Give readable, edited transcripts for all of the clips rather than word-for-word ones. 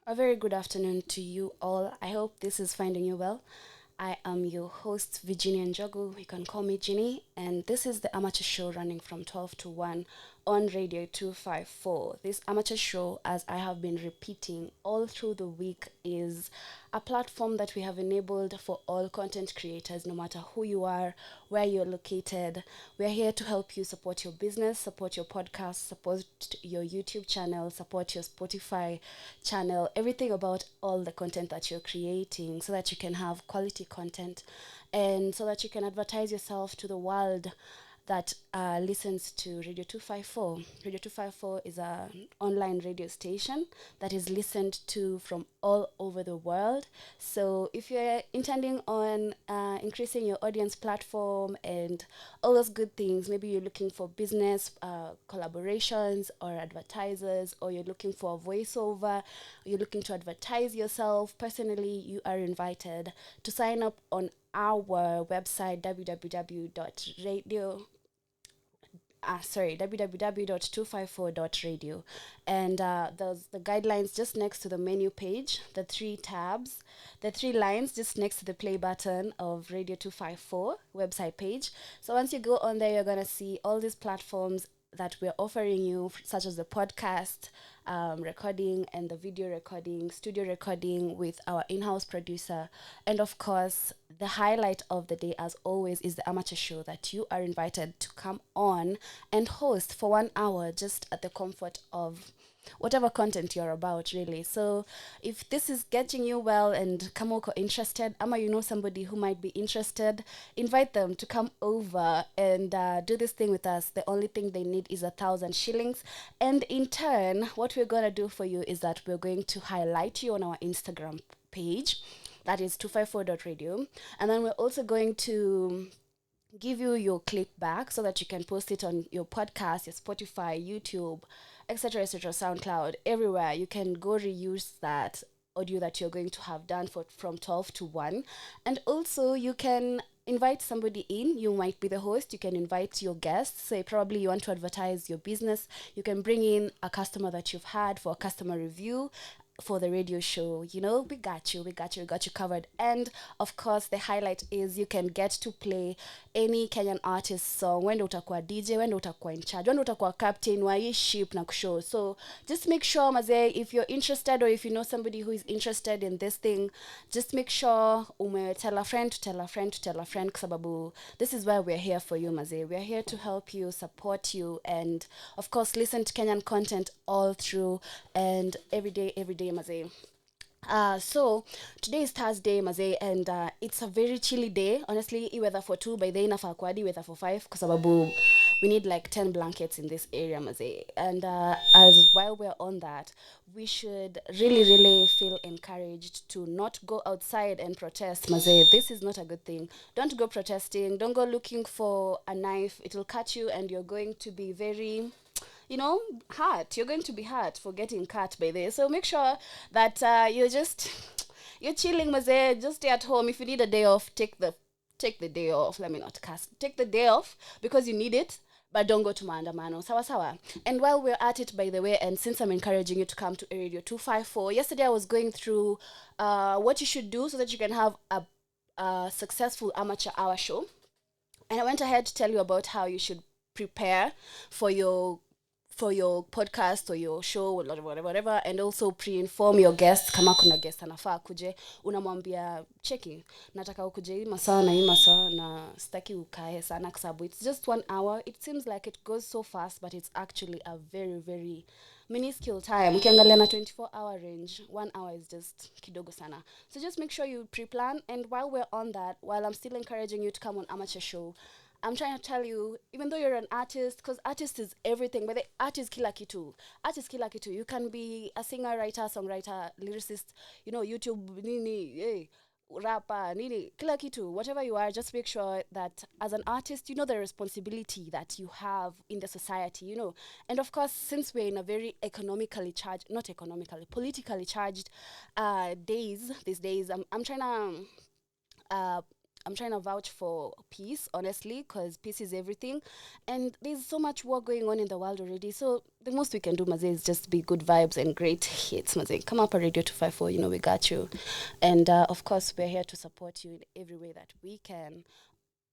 A very good afternoon to you all. I hope this is finding you well. I am your host, Virginia Njogu. You can call me Ginny, and this is the amateur show running from 12 to 1 on Radio 254. This amateur show, as I have been repeating all through the week, is a platform that we have enabled for all content creators, no matter who you are, where you're located. We're here to help you support your business, support your podcast, support your YouTube channel, support your Spotify channel, everything about all the content that you're creating so that you can have quality content and so that you can advertise yourself to the world that listens to Radio 254. Radio 254 is an online radio station that is listened to from all over the world. So if you're intending on increasing your audience platform and all those good things, maybe you're looking for business collaborations or advertisers, or you're looking for a voiceover, you're looking to advertise yourself, personally, you are invited to sign up on our website www.254.radio, and there's the guidelines just next to the menu page, the three tabs, the three lines just next to the play button of Radio 254 website page. So once you go on there, you're going to see all these platforms that we're offering you, such as the podcast recording and the video recording, studio recording with our in-house producer, and of course the highlight of the day, as always, is the amateur show that you are invited to come on and host for 1 hour just at the comfort of whatever content you're about, really. So if this is getting you well and Kamoko interested, ama you know somebody who might be interested, invite them to come over and do this thing with us. The only thing they need is 1,000 shillings, and in turn what we're going to do for you is that we're going to highlight you on our Instagram page, that is 254.radio, and then we're also going to give you your clip back so that you can post it on your podcast, your Spotify, YouTube, etc., SoundCloud, everywhere. You can go reuse that audio that you're going to have done from 12 to 1. And also, you can invite somebody in. You might be the host. You can invite your guests. Say, probably you want to advertise your business. You can bring in a customer that you've had for a customer review for the radio show. We got you covered. And of course, the highlight is you can get to play any Kenyan artist song. Wende utakuwa DJ, wende utakuwa in charge, wende utakuwa captain wa hii ship na kushow. So just make sure, Maze, if you're interested, or if you know somebody who is interested in this thing, just make sure tell a friend to tell a friend to tell a friend, sababu this is why we're here for you, Maze. We're here to help you, support you, and of course listen to Kenyan content all through and every day, Maze. So today is Thursday, Maze, and it's a very chilly day. Honestly, weather for 2, by the inafaa kuwa hadi weather for 5, kwa sababu we need like 10 blankets in this area, Maze. And as while we're on that, we should really feel encouraged to not go outside and protest, Maze. This is not a good thing. Don't go protesting. Don't go looking for a knife. It will cut you, and you're going to be very, hurt. You're going to be hurt for getting cut by this. So make sure that you're chilling, Maze. Just stay at home. If you need a day off, take the day off. Let me not cast. Take the day off because you need it. But don't go to maandamano. Sawa sawa. And while we're at it, by the way, and since I'm encouraging you to come to Radio 254, yesterday I was going through what you should do so that you can have a successful amateur hour show. And I went ahead to tell you about how you should prepare for your podcast or your show, whatever, and also pre-inform your guests. Kama kuna guest anafaa kuje, unamwambia cheki, nataka ukuje hii masaa na hii masaa na sitaki ukae sana kwa sababu it's just 1 hour. It seems like it goes so fast, but it's actually a very minuscule time. Ukiangalia na 24-hour range, 1 hour is just kidogo sana. So just make sure you pre-plan. And while we're on that, while I'm still encouraging you to come on amateur show, I'm trying to tell you, even though you're an artist, because artist is everything, but the art is kila kitu. Art is kila kitu. You can be a singer, writer, songwriter, lyricist, YouTube, nini, rapper, nini, kila kitu. Whatever you are, just make sure that as an artist, you know the responsibility that you have in the society. And of course, since we're in a very politically charged these days, I'm trying to I'm trying to vouch for peace, honestly, because peace is everything. And there's so much war going on in the world already. So the most we can do, Maze, is just be good vibes and great hits, Maze. Come up at Radio 254, we got you. And of course, we're here to support you in every way that we can.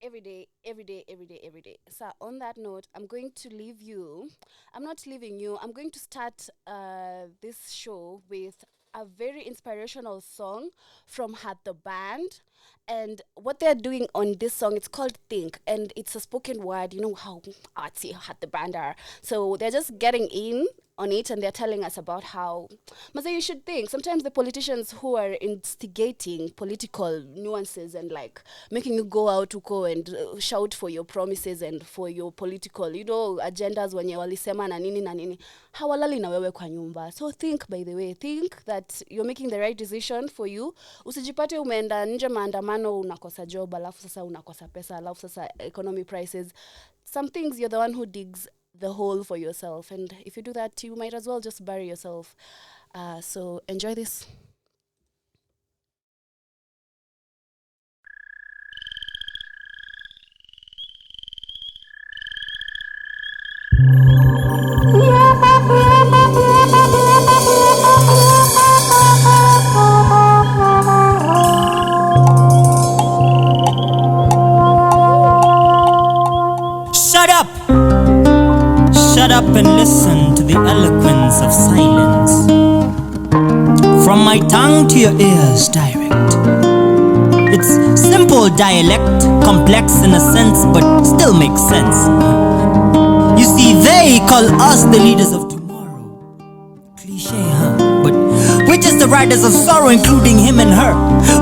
Every day, every day, every day, every day. So on that note, I'm going to leave you. I'm not leaving you. I'm going to start this show with a very inspirational song from Had the Band. And what they're doing on this song, it's called Think, and it's a spoken word. You know how artsy Had the Band are. So they're just getting in on it, and they're telling us about how, Maza, you should think. Sometimes the politicians who are instigating political nuances and like making you go out to go and shout for your promises and for your political, agendas wenye walisema na nini, hawalali na wewe kwa nyumba. So think, by the way, think that you're making the right decision for you. Usijipate umeenda nje maandamano, unakosa job, alafu sasa unakosa pesa, alafu sasa economy prices. Some things you're the one who digs the hole for yourself, and if you do that, you might as well just bury yourself. So enjoy this. Shut up and listen to the eloquence of silence. From my tongue to your ears direct. It's simple dialect, complex in a sense, but still makes sense. You see, they call us the leaders of tomorrow. Cliche, huh? But we're just the riders of sorrow, including him and her.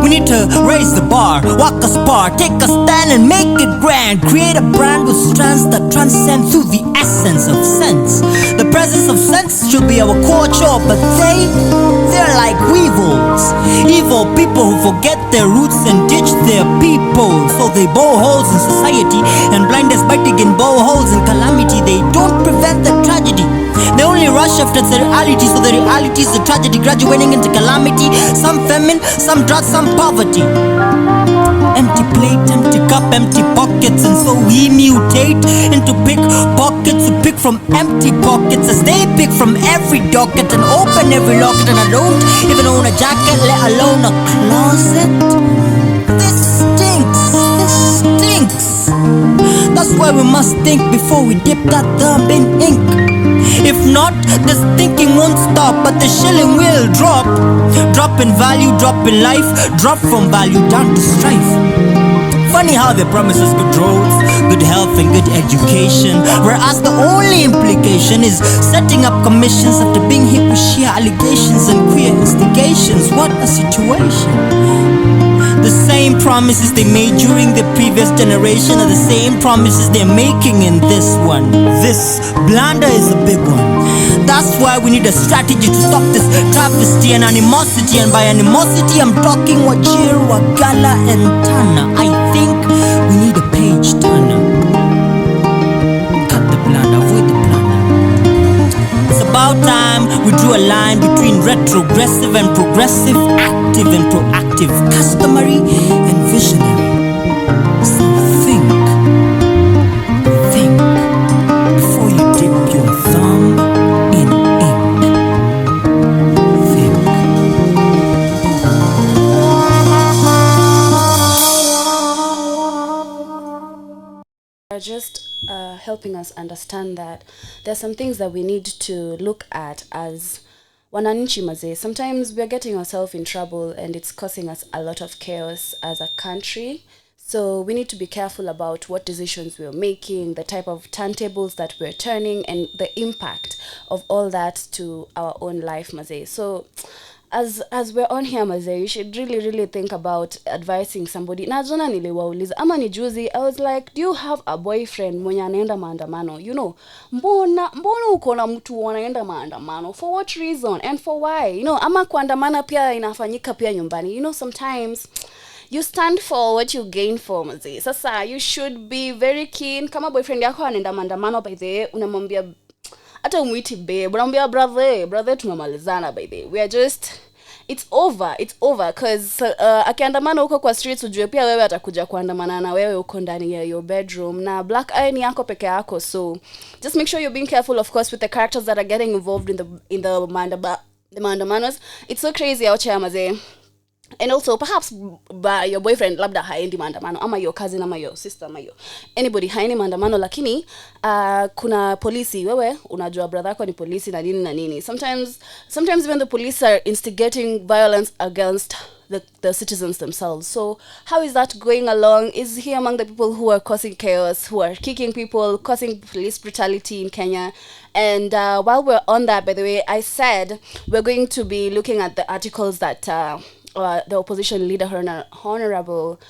We need to raise the bar, walk a spar, take a stand and make it grand. Create a brand with strands that transcend through the essence of sense. The presence of sense should be our core chore, but they're like weevils. Evil people who forget their roots and ditch their people. So they bore holes in society and blind us by digging holes in calamity. They don't prevent the tragedy. They only rush after the reality, so the reality is the tragedy graduating into calamity. Some famine, some drought, some poverty. Empty plate, empty cup, empty pockets. And so we mutate into pickpockets who pick from empty pockets as they pick from every docket and open every locket. And I don't even own a jacket, let alone a closet. This stinks. That's why we must think before we dip that thumb in ink. If not, this thinking won't stop, but the shilling will drop. Drop in value, drop in life, drop from value down to strife. Funny how they promise us good roads, good health and good education, whereas the only implication is setting up commissions after being hit with sheer allegations and queer instigations. What a situation. The same promises they made during the previous generation are the same promises they're making in this one. This blunder is a big one. That's why we need a strategy to stop this travesty and animosity. And by animosity, I'm talking Wajir, Wagala, and Tana. I think we need a page turner. Cut the blunder, avoid the blunder. It's about time we drew a line between retrogressive and progressive, active and proactive, customary and visionary. So think before you dip your thumb in ink. Think. Are just helping us understand that there are some things that we need to look at as wananchi Maze. Sometimes we're getting ourselves in trouble and it's causing us a lot of chaos as a country. So we need to be careful about what decisions we're making, the type of turntables that we're turning, and the impact of all that to our own life, Maze. So as we're on here, Maze, you should really think about advising somebody. Na jana niliwauliza ama ni juzi, I was like, do you have a boyfriend mwenye anaenda maandamano? Mbona uko na mtu anaenda maandamano? For what reason and for why? Ama kuandamana pia inafanyika pia nyumbani. Sometimes you stand for what you gain for, Maze. Sasa you should be very keen. Kama boyfriend yako anaenda maandamano, by the way, unamwambia hata umuiti babe, unamwambia brother tumemalizana, by the way. We are just it's over because akiandamana huko kwa streets ujue pia wewe atakuja kuandamana na wewe huko ndani ya your bedroom na black eye ni yako peke yako. So just make sure you're being careful, of course, with the characters that are getting involved in the maandamanos. It's so crazy out here mazee. And also perhaps by your boyfriend labda haendi maandamano ama your cousin ama your sister ama your anybody haendi maandamano, lakini kuna polisi, wewe unajua brother yako ni polisi na nini. Sometimes even the police are instigating violence against the citizens themselves. So how is that going along? Is he among the people who are causing chaos, who are kicking people, causing police brutality in Kenya? And while we're on that, by the way, I said we're going to be looking at the articles that the opposition leader, Honorable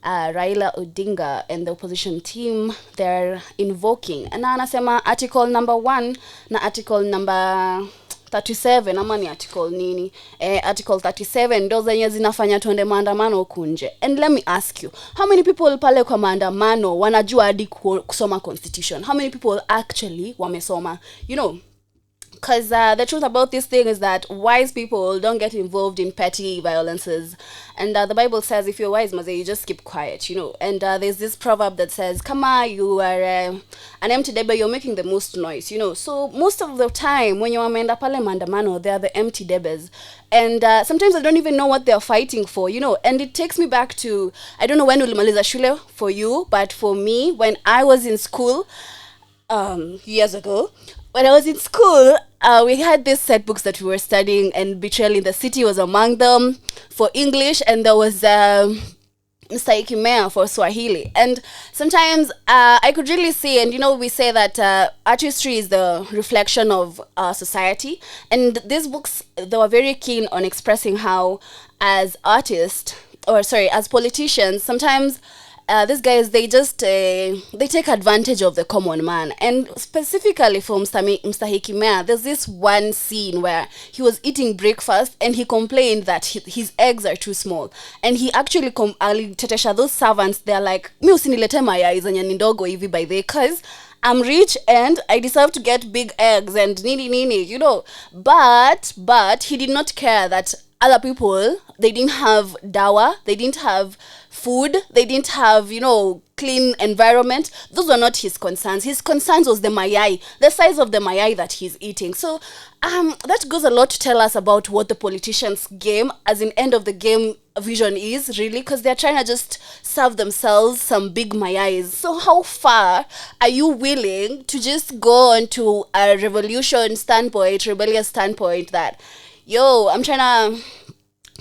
Raila Odinga, and the opposition team, they're invoking. And anasema article number 1 na article number 37 ama ni article nini? Article 37 ndo zenye zinafanya tuende maandamano kunje. And let me ask you, how many people pale kwa maandamano wanajua hadi kusoma constitution? How many people actually wamesoma? You know, because the truth about this thing is that wise people don't get involved in petty violences. And the Bible says if you're wise, you just keep quiet, you know. And there's this proverb that says, Kama, you are an empty debe, you're making the most noise, you know. So most of the time, when you ameenda pale maandamano, they are the empty debes. And sometimes I don't even know what they're fighting for, you know. And it takes me back to, I don't know when ulimaliza shule for you, but for me, when I was in school, years ago, when I was in school, we had these set books that we were studying, and Betrayal in the City was among them for English, and there was Mstahiki Meya for Swahili. And sometimes I could really see, and you know, we say that artistry is the reflection of society, and these books, they were very keen on expressing how as politicians, sometimes these guys, they just they take advantage of the common man. And specifically for Mstahiki Meya, there's this one scene where he was eating breakfast and he complained that his eggs are too small, and he actually alitetesha those servants. They're like, mi usinilete mayai zenye ni ndogo hivi by the way, cause I'm rich and I deserve to get big eggs and nini, you know. But he did not care that other people, they didn't have dawa, they didn't have food, they didn't have, you know, clean environment. Those were not his concerns. His concerns was the mayai, the size of the mayai that he's eating. So that goes a lot to tell us about what the politicians' game, as in end of the game vision is really, because they're trying to just serve themselves some big mayais. So how far are you willing to just go on to a rebellious standpoint that, yo, I'm trying to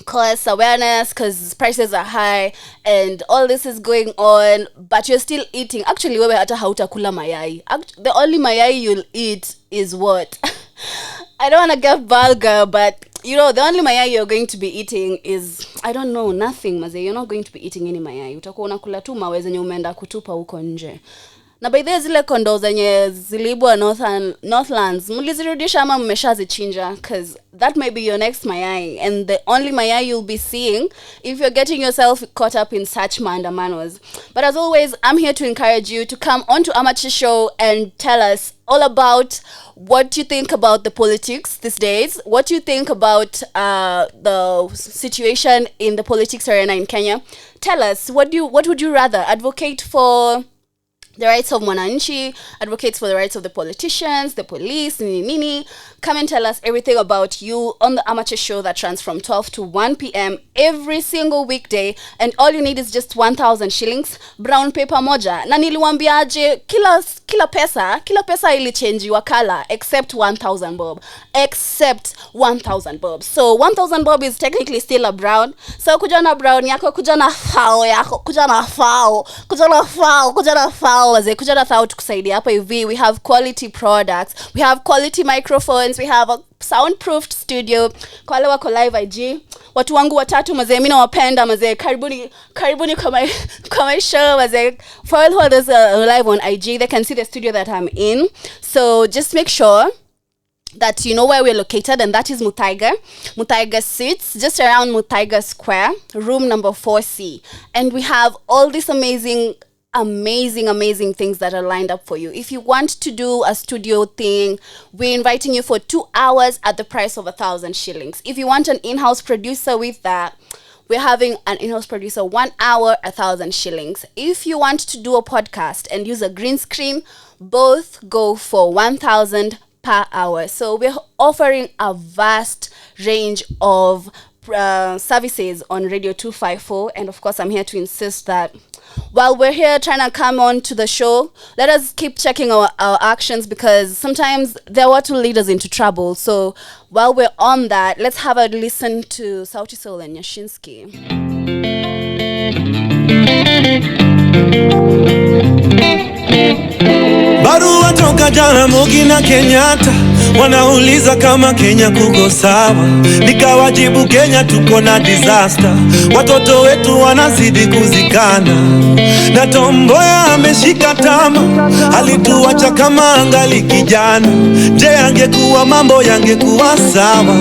cause awareness because prices are high and all this is going on, but you're still eating. Actually, wewe hata hautakula mayai. The only mayai you'll eat is what? I don't want to get vulgar, but you know, the only mayai you're going to be eating is, I don't know, nothing maze. You're not going to be eating any mayai. Utakuwa unakula tu mawe zenye umeenda kutupa huko nje. Na by the zile kondo zenye zilibwa Northlands, mulizirudisha ama mmeshazichinja, because that may be your next mayai, and the only mayai you'll be seeing if you're getting yourself caught up in such maandamanos. But as always, I'm here to encourage you to come onto Amateur Show and tell us all about what you think about the politics these days, what you think about the situation in the politics arena in Kenya. Tell us, what would you rather advocate for? The rights of Mwananchi, advocates for the rights of the politicians, the police, nini. Come and tell us everything about you on the Amateur Show that runs from 12 to 1 p.m. every single weekday. And all you need is just 1,000 shillings, brown paper moja. Na niliwambiaje, kila pesa ilichange wakala, except 1,000 bob. Except 1,000 bob. So 1,000 bob is technically still a brown. So kujana brown yako, kujana fao yako, kujana fao. Kujana thao tukusaidia hapa hivi. We have quality products, we have quality microphones, we have a soundproofed studio. Kwa wale wako live IG, watu wangu watatu mazee, mimi nawapenda mazee, karibuni kwa my show mazee. For all who are live on IG, they can see the studio that I'm in. So just make sure that you know where we're located, and that is Muthaiga sits just around Muthaiga Square, room number 4C. And we have all these amazing amazing things that are lined up for you. If you want to do a studio thing, we're inviting you for 2 hours at the price of 1,000 shillings. If you want an in-house producer with that, we're having an in-house producer 1 hour, 1,000 shillings. If you want to do a podcast and use a green screen, both go for 1,000 per hour. So we're offering a vast range of services on Radio 254, and of course I'm here to insist that while we're here trying to come on to the show, let us keep checking our actions, because sometimes they're what will lead us into trouble. So while we're on that, let's have a listen to Sauti Sol and Nyashinsky. Barua toka Jaramogi na Kenyatta, wanauliza kama Kenya kuko sawa. Nikawajibu Kenya tuko na disaster, watoto wetu wanazidi kuzikana, na Tom Mboya ameshika tama, alituacha kama angali kijana. Je, angekuwa mambo yangekuwa sawa?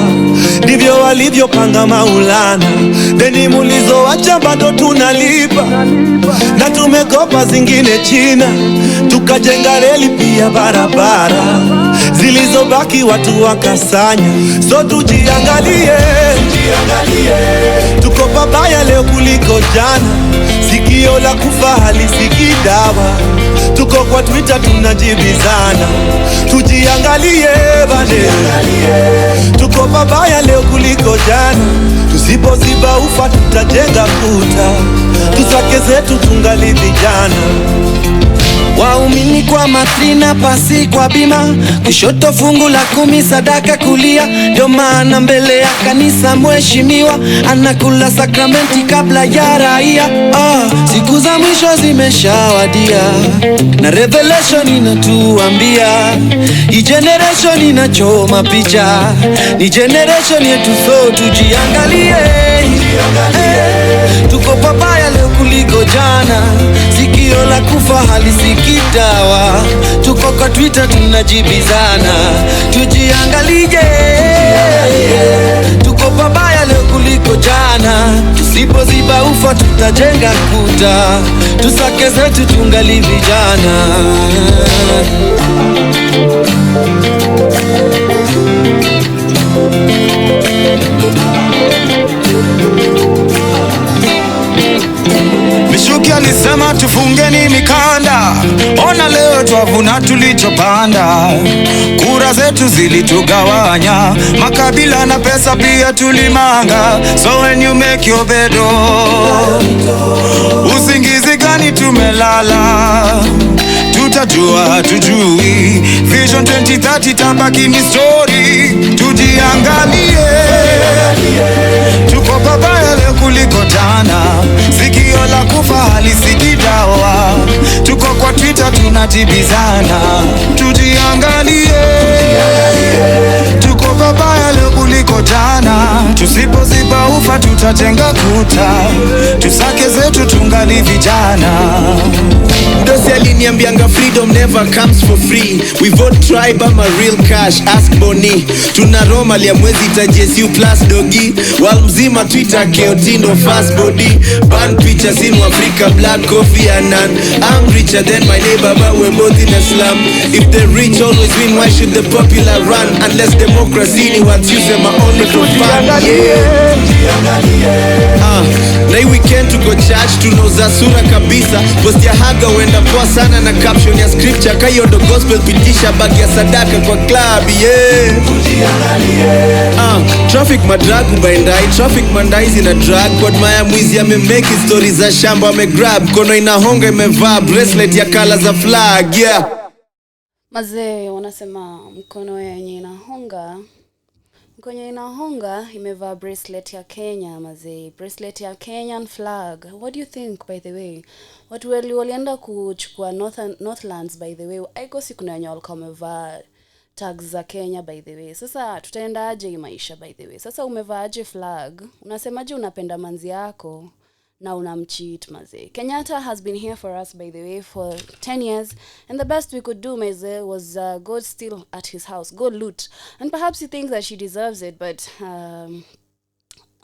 Ndivyo walivyopanga Maulana. Deni mulizoacha bado tunalipa, na tumekopa zingine China, tukajenga reli pia barabara, zilizobaki watu wakasanya. So tujiangalie, tuko pabaya leo kuliko jana. Sikio la kufa halisikii dawa, tuko kwa Twitter tunajibizana. Tujiangalie bane, tuko pabaya leo kuliko jana. Tusipoziba ufa tutajenga kuta, tusake zetu tungali vijana. Waumini kwa matrina, pasi kwa bima, kushoto fungu la 10, sadaka kulia. Ndio maana mbele ya kanisa mheshimiwa anakula sakramenti kabla ya raia. Siku za mwisho zimeshawadia, na revelation inatuambia hii generation inachoma picha, ni generation yetu. So tujiangalie, tuko pabaya leo kuliko jana. Sikio la kufa halisikii dawa, tuko kwa Twitter tunajibizana. Tujiangalie, tuko pabaya leo kuliko jana. Tusipoziba ufa tutajenga kuta, tusake zetu tungali vijana. Mishuki alisema tufungeni mikanda, ona leo twavuna tulichopanda. Kura zetu zilitugawanya, makabila na pesa pia tulimanga. So when you make your bed, usingizi gani tumelala? Tutajua tujui, Vision 2030 tabaki ni story. Tujiangalie, tuko pabaya leo kuliko jana. Sikio la kufa halisikii dawa, tuko kwa Twitter tunajibizana. Tujiangalie, tuko pabaya leo kuliko jana. Tusipoziba ufa tutajenga kuta, tusake zetu tungali vijana. Dosi aliniambianga freedom never comes for free. We vote tribe ama real cash, ask Boni. Tuna Roma lia mwezi tajesu plus dogi. Wal mzima Twitter keotindo fast body. Ban pictures in Africa, black coffee and none. I'm richer than my neighbor but we're both in a slum. If the rich always win, why should the popular run? Unless democracy ni what you say my only for fun. Na hii weekend tuko church tunauza sura kabisa. Post ya haga wenda poa sana na caption ya scripture. Kayo ndo gospel pitisha bagi ya sadaka kwa club, yeah. Traffic madragu baindai, traffic mandai zina drag. Kwa maya mwizi amemeki stories za shamba amegrab. Kono inahonga imevaa bracelet ya color za flag, yeah. Mazee wanasema mkono yenye inahonga, mkono inahonga imevaa bracelet ya Kenya. Mazee, bracelet ya Kenyan flag. What do you think, by the way? Watu walienda kuchukua Northlands, by the way. Aiko siku na wenye walikuwa wamevaa tags za Kenya, by the way. Sasa tutaenda aje maisha, by the way? Sasa umevaa aje flag? Unasemaje unapenda manzi yako na unamcheat, mazee? Kenyatta has been here for us, by the way, for 10 years, and the best we could do, mazee, was go steal at his house, go loot. And perhaps he thinks that she deserves it, but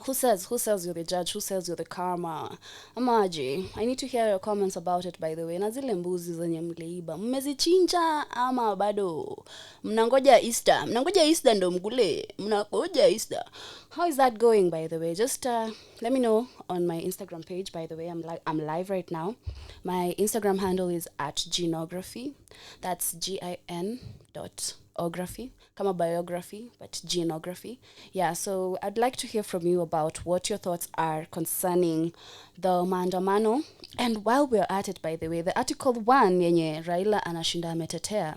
Who says you're the judge? Who says you're the karma? Amaji, I need to hear your comments about it, by the way. Na zile mbuzi zenye mliiba mmezichinja ama bado mnangoja Easter? Mnangoja Easter ndo mgule? Mnangoja Easter? How is that going, by the way? Just let me know on my Instagram page. By the way, I'm live right now. My Instagram handle is @genography. That's GIN.ography. Kama biography, but genography. Yeah, so I'd like to hear from you about what your thoughts are concerning the maandamano. And while we're at it, by the way, the article 1 yenye Raila anashinda ametetea,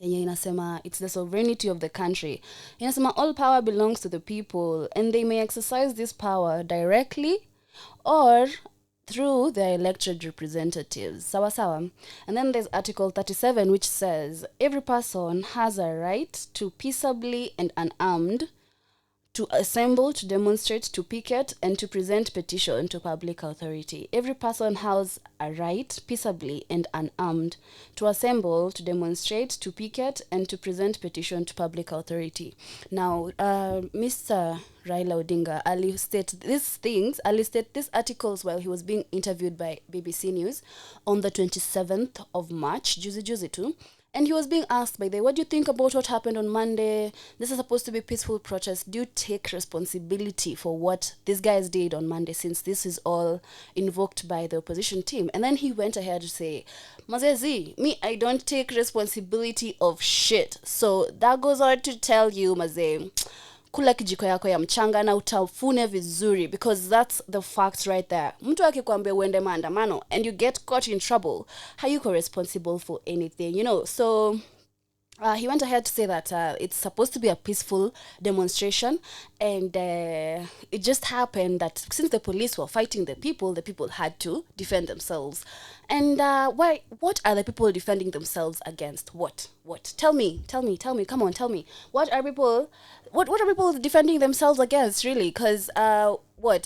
yenye inasema it's the sovereignty of the country. Inasema all power belongs to the people and they may exercise this power directly or through their elected representatives. Sawa sawa. And then there's Article 37, which says every person has a right to peaceably and unarmed to assemble, to demonstrate, to picket, and to present petition to public authority. Every person has a right, peaceably and unarmed, to assemble, to demonstrate, to picket, and to present petition to public authority. Now, Mr. Raila Odinga listed these articles while he was being interviewed by BBC News on the 27th of March, juzi too. And he was being asked, by the way, what do you think about what happened on Monday? This is supposed to be peaceful protest. Do you take responsibility for what these guys did on Monday, since this is all invoked by the opposition team? And then he went ahead to say, Mazezi, me, I don't take responsibility of shit. So that goes on to tell you, Maze, kula kijiko yako ya mchanga na utafune vizuri, because that's the facts right there. Mtu akikwambia uende maandamano and you get caught in trouble, hayuko responsible for anything, you know. So he went ahead to say that it's supposed to be a peaceful demonstration, and it just happened that since the police were fighting the people had to defend themselves. And what are the people defending themselves against? What? Tell me, come on, tell me. What are people defending themselves against, really? Because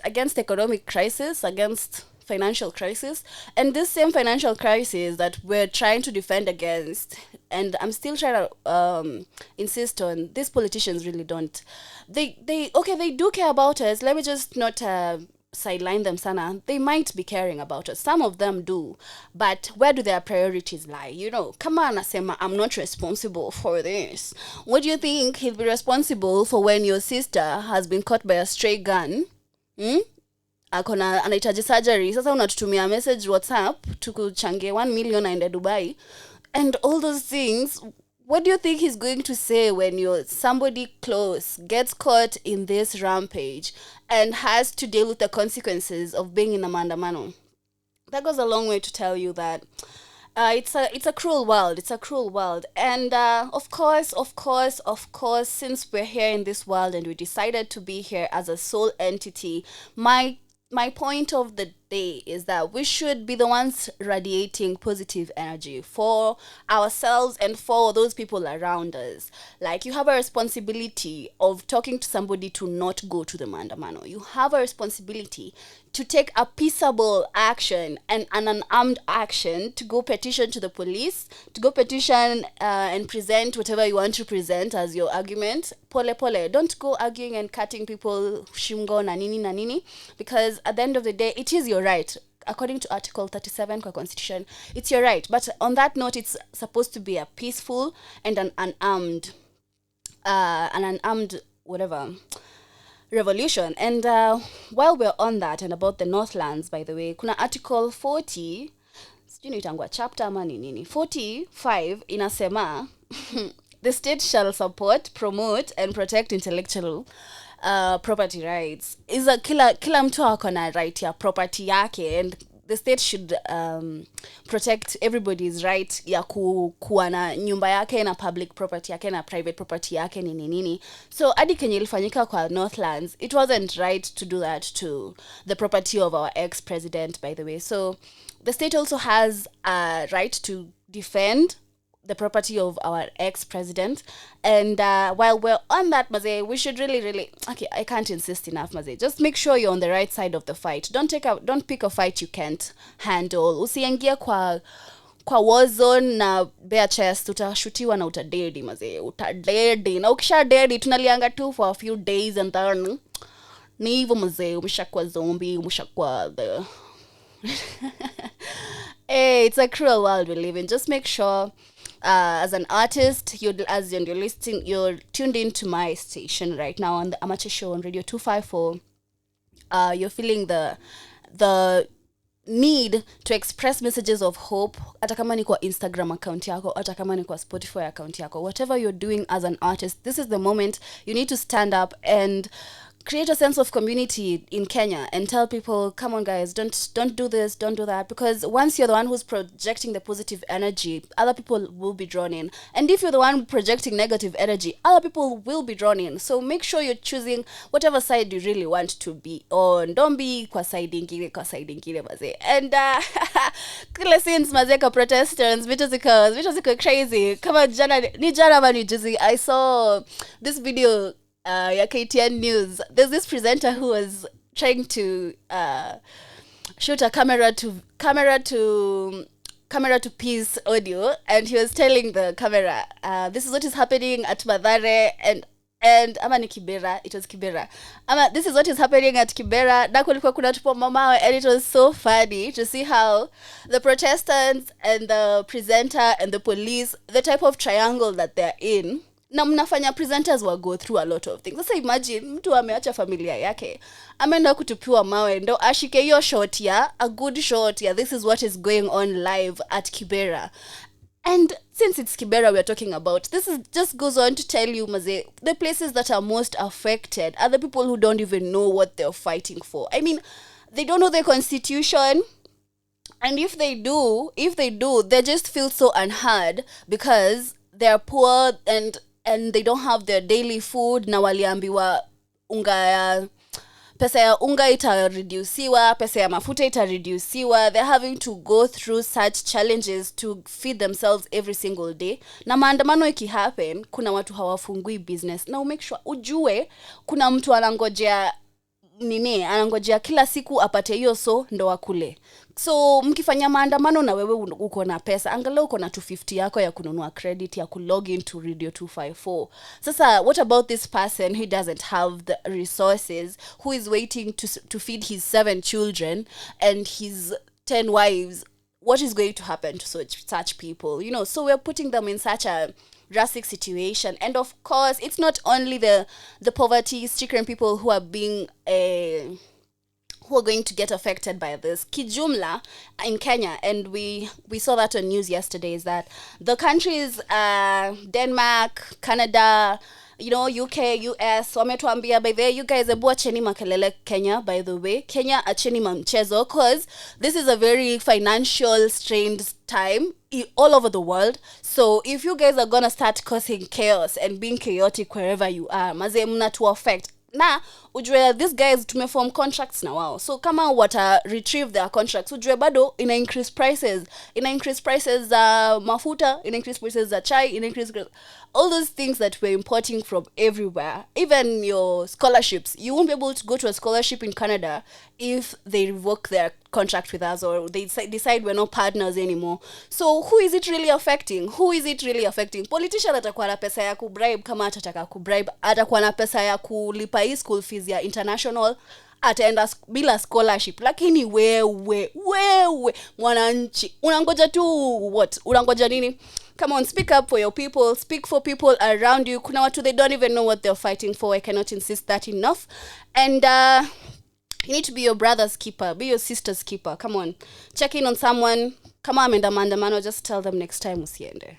against economic crisis, against financial crisis, and this same financial crisis that we're trying to defend against, and I'm still trying to insist on, these politicians really don't. They do care about us. Let me just not sideline them, sana. They might be caring about us. Some of them do, but where do their priorities lie? You know, kama anasema I'm not responsible for this. What do you think he'll be responsible for when your sister has been caught by a stray gun? Akona anahitaji surgery, sasa unatutumia message WhatsApp tukuchangie 1 million aende Dubai and all those things. What do you think he's going to say when somebody close gets caught in this rampage and has to deal with the consequences of being in a maandamano? That goes a long way to tell you that it's a cruel world. It's a cruel world. And of course, since we're here in this world and we decided to be here as a sole entity, my point of the day is that we should be the ones radiating positive energy for ourselves and for those people around us. Like, you have a responsibility of talking to somebody to not go to the maandamano. You have a responsibility to take a peaceable action and an unarmed action, to go petition to the police, to go petition and present whatever you want to present as your argument. Pole. Don't go arguing and cutting people shingo na nini, because at the end of the day, it is your right. According to Article 37 of Constitution, it's your right. But on that note, it's supposed to be a peaceful and an unarmed revolution. And while we're on that, and about the Northlands, by the way, kuna Article 40, chapter ama nini, 45 inasema the state shall support, promote, and protect intellectual property rights. Is a kila mtu akona right ya property yake, and the state should protect everybody's right ya kuwa na nyumba yake na public property yake na private property yake nini. So hadi kenye ilifanyika kwa Northlands, it wasn't right to do that to the property of our ex-president, by the way. So the state also has a right to defend the property of our ex-president. And while we're on that, Maze, we should really, okay, I can't insist enough, Maze. Just make sure you're on the right side of the fight. Don't pick a fight you can't handle. Usiingia kwa war zone na bare chest, utashutiwa na utadedi, Maze. Utadedi. Na ukisha dedi, tunalianga tu for a few days and then Ni hivyo mzee, umeshakuwa zombie, umeshakuwa the hey, it's a cruel world we live in. Just make sure as an artist, you're tuned into my station right now on the Amateur Show on Radio 254. You're feeling the need to express messages of hope, hata kama ni kwa Instagram account yako, hata kama ni kwa Spotify account yako. Whatever you're doing as an artist, this is the moment you need to stand up and create a sense of community in Kenya and tell people, come on guys, don't do this, don't do that, because once you're the one who's projecting the positive energy, other people will be drawn in, and if you're the one projecting negative energy, other people will be drawn in. So make sure you're choosing whatever side you really want to be on. Don't be kwa side ingine maze. And kile since mazeka protesters vitu ziko crazy. Kama jana juzi I saw this video ya KTN News. There's this presenter who was trying to shoot a camera to piece audio, and he was telling the camera, this is what is happening at Mathare and ama ni Kibera, it was Kibera. This is what is happening at Kibera. Na kulikuwa kuna tupo mamawe, and it was so funny to see how the protestants and the presenter and the police, the type of triangle that they're in, na mnafanya presenters will go through a lot of things. Sasa imagine mtu ameacha familia yake, ameenda kutupiwa mawe ndo ashike hiyo shot ya a good shot ya this is what is going on live at Kibera. And since it's Kibera we're talking about, this is just goes on to tell you maze, the places that are most affected are the people who don't even know what they're fighting for. I mean, they don't know the constitution, and if they do, they just feel so unheard because they're poor and they don't have their daily food. Na waliambiwa pesa ya unga itareduciwa, pesa ya mafuta itareduciwa. They're having to go through such challenges to feed themselves every single day. Na maandamano ikihappen, kuna watu hawafungui business. Na make sure ujue kuna mtu anangojea kila siku apate hiyo so ndo akule. So mkifanya maandamano na wewe uko na pesa, angalau uko na 250 yako ya kununua credit ya kulog into Radio 254. Sasa what about this person who doesn't have the resources, who is waiting to feed his 7 children and his 10 wives? What is going to happen to such people? You know, so we're putting them in such a drastic situation. And of course, it's not only the poverty-stricken people who are being who are going to get affected by this. Kijumla in Kenya, and we saw that on news yesterday, is that the countries Denmark, Canada, you know, UK, US, wametuambia by the way, you guys acheni makelele Kenya, by the way. Kenya acheni mamchezo, because this is a very financial strained time all over the world. So if you guys are gonna start causing chaos and being chaotic wherever you are, maze mna to affect. Na ujue these guys tumeform contracts na wao, so kama wata retrieve their contracts, ujue bado ina increase prices za mafuta, ina increase prices za chai, ina increase all those things that we're importing from everywhere. Even your scholarships, you won't be able to go to a scholarship in Canada if they revoke their contract with us, or they decide we're not partners anymore. So who is it really affecting? Politician atakuwa na pesa ya kubribe, kama atataka kubribe, atakuwa na pesa ya kulipa hii school fees ya international, ataenda bila scholarship. Lakini wewe mwananchi unangoja tu what? Unangoja nini? Come on, speak up for your people, speak for people around you. Kuna watu, they don't even know what they're fighting for. I cannot insist that enough. And you need to be your brother's keeper, be your sister's keeper. Come on, check in on someone. Kama ameenda maandamano, just tell them next time usiende.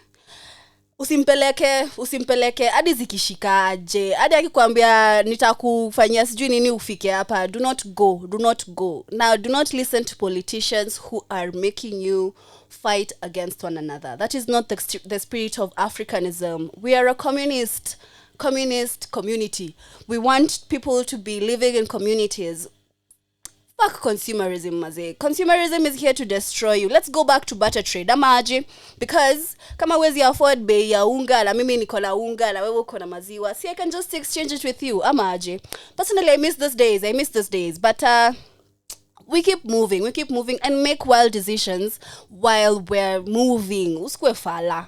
Usimpeleke hadi zikishikaje, hadi akikwambia nitakufanyia sijui nini ufike hapa. Do not go. Now, do not listen to politicians who are making you fight against one another. That is not the spirit of Africanism. We are a communist community. We want people to be living in communities. Fuck consumerism, maze. Consumerism is here to destroy you. Let's go back to barter trade. Amaji, because kama wezi afford bei ya unga na mimi niko na unga na wewe uko na maziwa, see, I can just exchange it with you. Amaji. Personally, I miss those days. But we keep moving and make wild decisions while we're moving. Usikwe fala.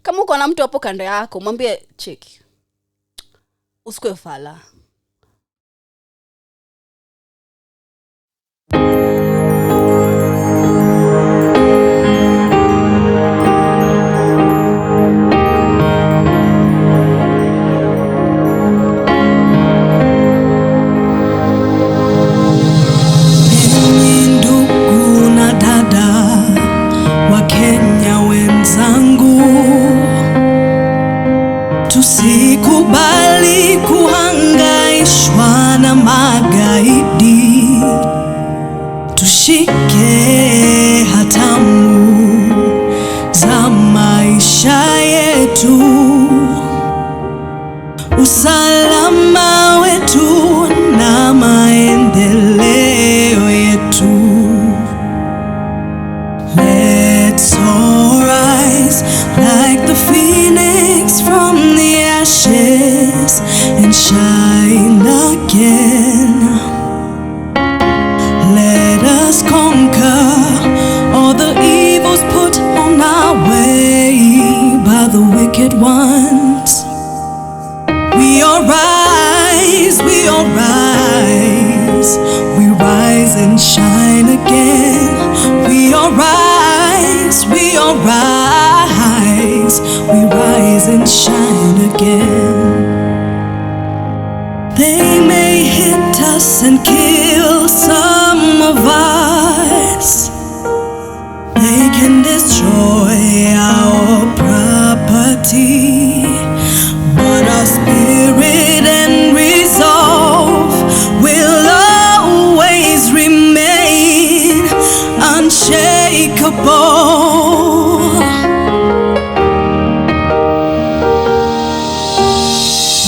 Kama uko na mtu hapo kando yako, mwambie cheki. Usikwe fala. Let's all rise like the phoenix from the ashes and shine again. Let us conquer all the evils put on our way by the wicked ones. We all rise, we all rise, we rise and shine again. We all rise, we all rise, we rise and shine again. They may hit us and kill some of us. They can destroy our property, but our spirit and resolve will always remain unshakable.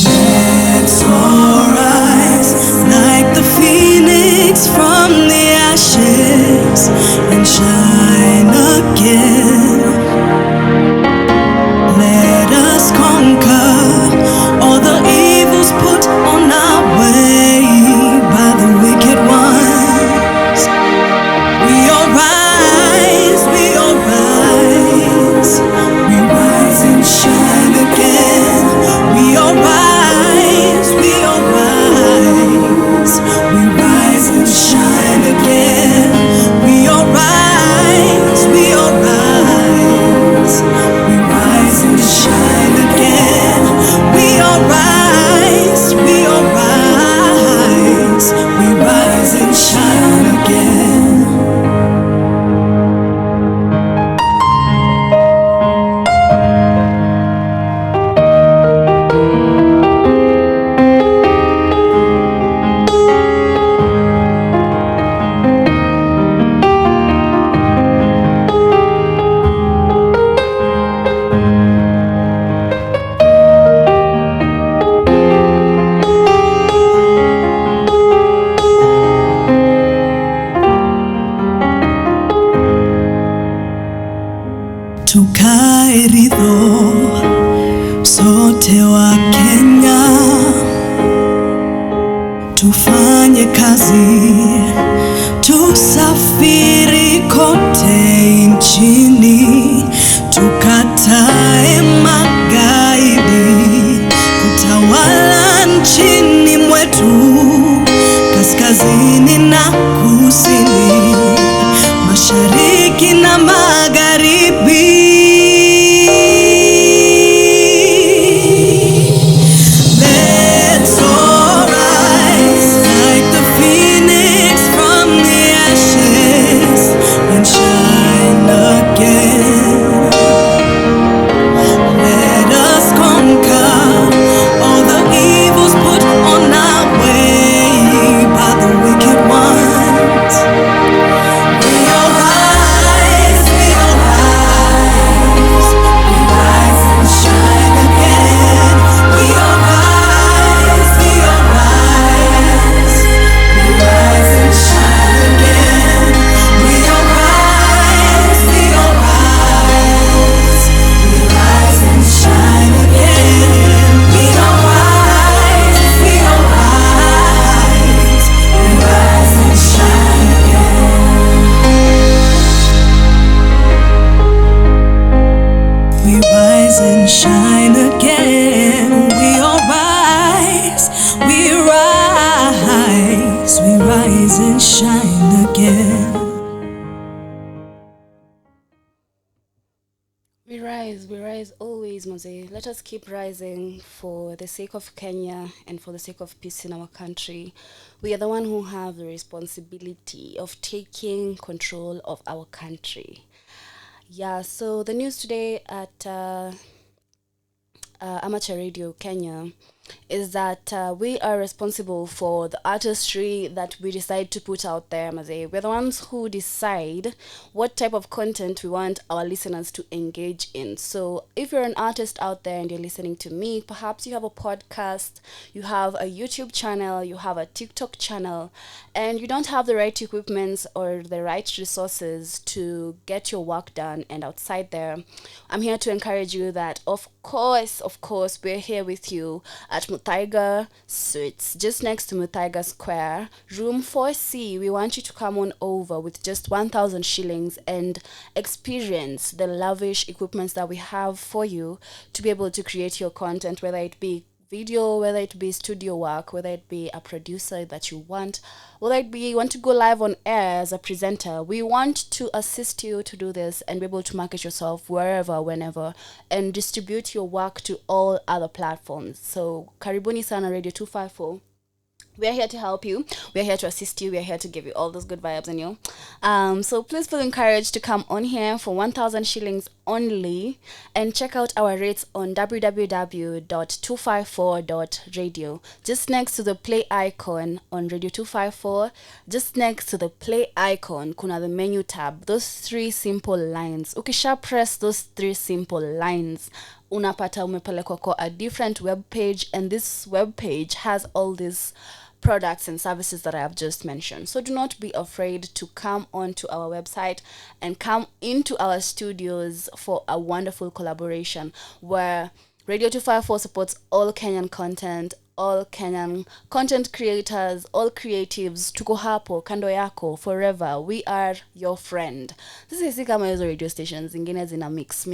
Let's all rise like the phoenix from the ashes and shine again. Let us conquer all the evils put on our way by the wicked ones. We all rise, we all rise, we rise and shine again. We all rise, we all rise, we rise and shine again. We all rise, we all rise, we rise and shine again. We all rise, we all rise, we rise and shine again. Tukae ridho sote wa Kenya, tufanye kazi, tusafiri kote nchini, tukatae magaidi kutawala nchini mwetu, kaskazini na kusini, mashariki na magharibi. Let's all rise like the phoenix from the ashes and shine again. Let us conquer all the evils put on our way by the wicked ones. We all rise, we all rise, we rise and shine again. We all rise, we all rise, we rise and shine again. We all rise, we all rise, we rise and shine again. We all rise, we all rise, we rise and shine again. We rise and shine again. We all rise, we rise, we rise and shine again. We rise always, Mose. Let us keep rising for the sake of Kenya and for the sake of peace in our country. We are the one who have the responsibility of taking control of our country. Yeah, so the news today at Amateur Radio Kenya is that we are responsible for the artistry that we decide to put out there, Maze. We're the ones who decide what type of content we want our listeners to engage in. So if you're an artist out there and you're listening to me, perhaps you have a podcast, you have a YouTube channel, you have a TikTok channel, and you don't have the right equipment or the right resources to get your work done and outside there, I'm here to encourage you that of course, we're here with you at Muthaiga Suites, just next to Muthaiga Square, room 4C. We want you to come on over with just 1,000 shillings and experience the lavish equipments that we have for you to be able to create your content, whether it be video, whether it be studio work, whether it be a producer that you want, whether it be you want to go live on air as a presenter. We want to assist you to do this and be able to market yourself wherever, whenever, and distribute your work to all other platforms. So karibuni sana Radio 254. We're here to help you. We're here to assist you. We're here to give you all those good vibes in you. So please feel encouraged to come on here for 1,000 shillings only and check out our rates on www.254.radio. Just next to the play icon on Radio 254, just next to the play icon, kuna the menu tab. Those 3 simple lines. Ukisha press those 3 simple lines, unapata umepelekwa kwa a different web page, and this web page has all these products and services that I have just mentioned. So do not be afraid to come onto our website and come into our studios for a wonderful collaboration where Radio 254 supports all Kenyan content, all Kenyan content creators, all creatives. Tuko hapo kando yako forever. We are your friend. This is kama hizo radio stations zingine zina mix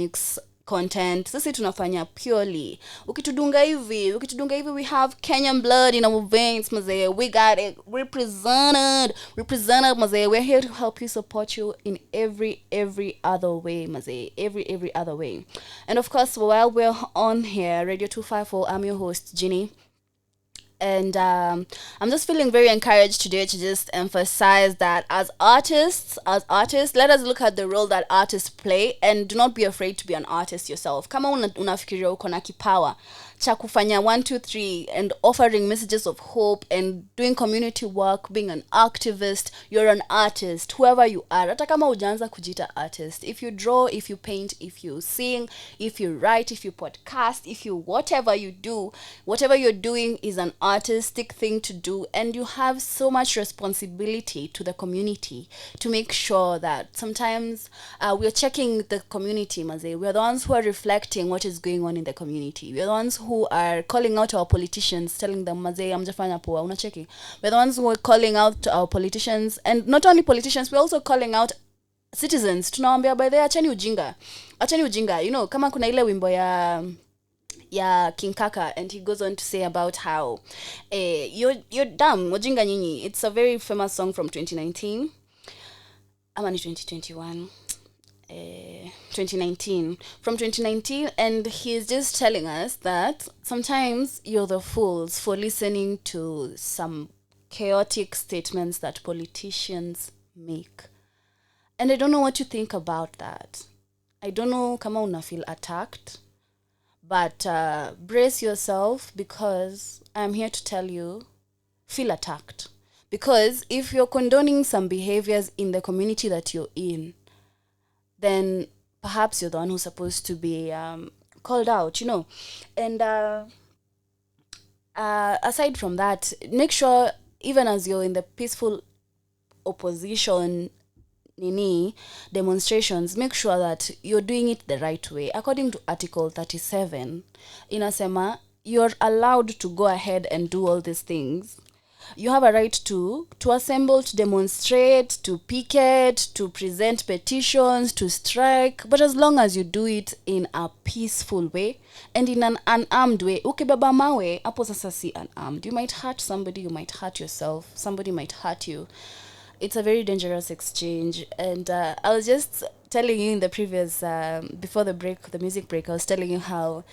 content. Sisi tunafanya purely. Ukitudunga hivi, we have Kenyan blood in our veins, Maze. We got it represented, Maze. We're here to help you, support you in every other way, Maze. Every other way. And of course, while we're on here, Radio 254, I'm your host, Ginny. And I'm just feeling very encouraged today to just emphasize that as artists, let us look at the role that artists play, and do not be afraid to be an artist yourself. Kama unafikiria uko na kipawa cha kufanya 1 2 3 and offering messages of hope and doing community work, being an activist, you're an artist, whoever you are. Hata kama hujaanza kujita artist, if you draw, if you paint, if you sing, if you write, if you podcast, if you whatever you do, whatever you're doing is an artistic thing to do, and you have so much responsibility to the community to make sure that sometimes we're checking the community, Maze. We're the ones who are reflecting what is going on in the community. We're the ones who are calling out our politicians, telling them, Maze, amjafanya poa, unacheki. We're the ones who are calling out to our politicians, and not only politicians, we're also calling out citizens. Tunawaambia by the acheni ujinga. You know, kama kuna ile wimbo ya King Kaka, and he goes on to say about how you're dumb, ujinga nyinyi. It's a very famous song from 2019. Ama ni 2021. 2019, from 2019, and he's just telling us that sometimes you're the fools for listening to some chaotic statements that politicians make. And I don't know what you think about that. I don't know kama una feel attacked, but brace yourself, because I'm here to tell you, feel attacked. Because if you're condoning some behaviors in the community that you're in, then perhaps you're the one who's supposed to be called out, you know. And aside from that, make sure, even as you're in the peaceful opposition demonstrations, make sure that you're doing it the right way. According to Article 37, inasema, you're allowed to go ahead and do all these things. You have a right to assemble, to demonstrate, to picket, to present petitions, to strike, but as long as you do it in a peaceful way and in an unarmed way. Ukibeba mawe, hapo sasa si unarmed. You might hurt somebody, you might hurt yourself, somebody might hurt you. It's a very dangerous exchange. And I was just telling you in the previous, before the music break, I was telling you how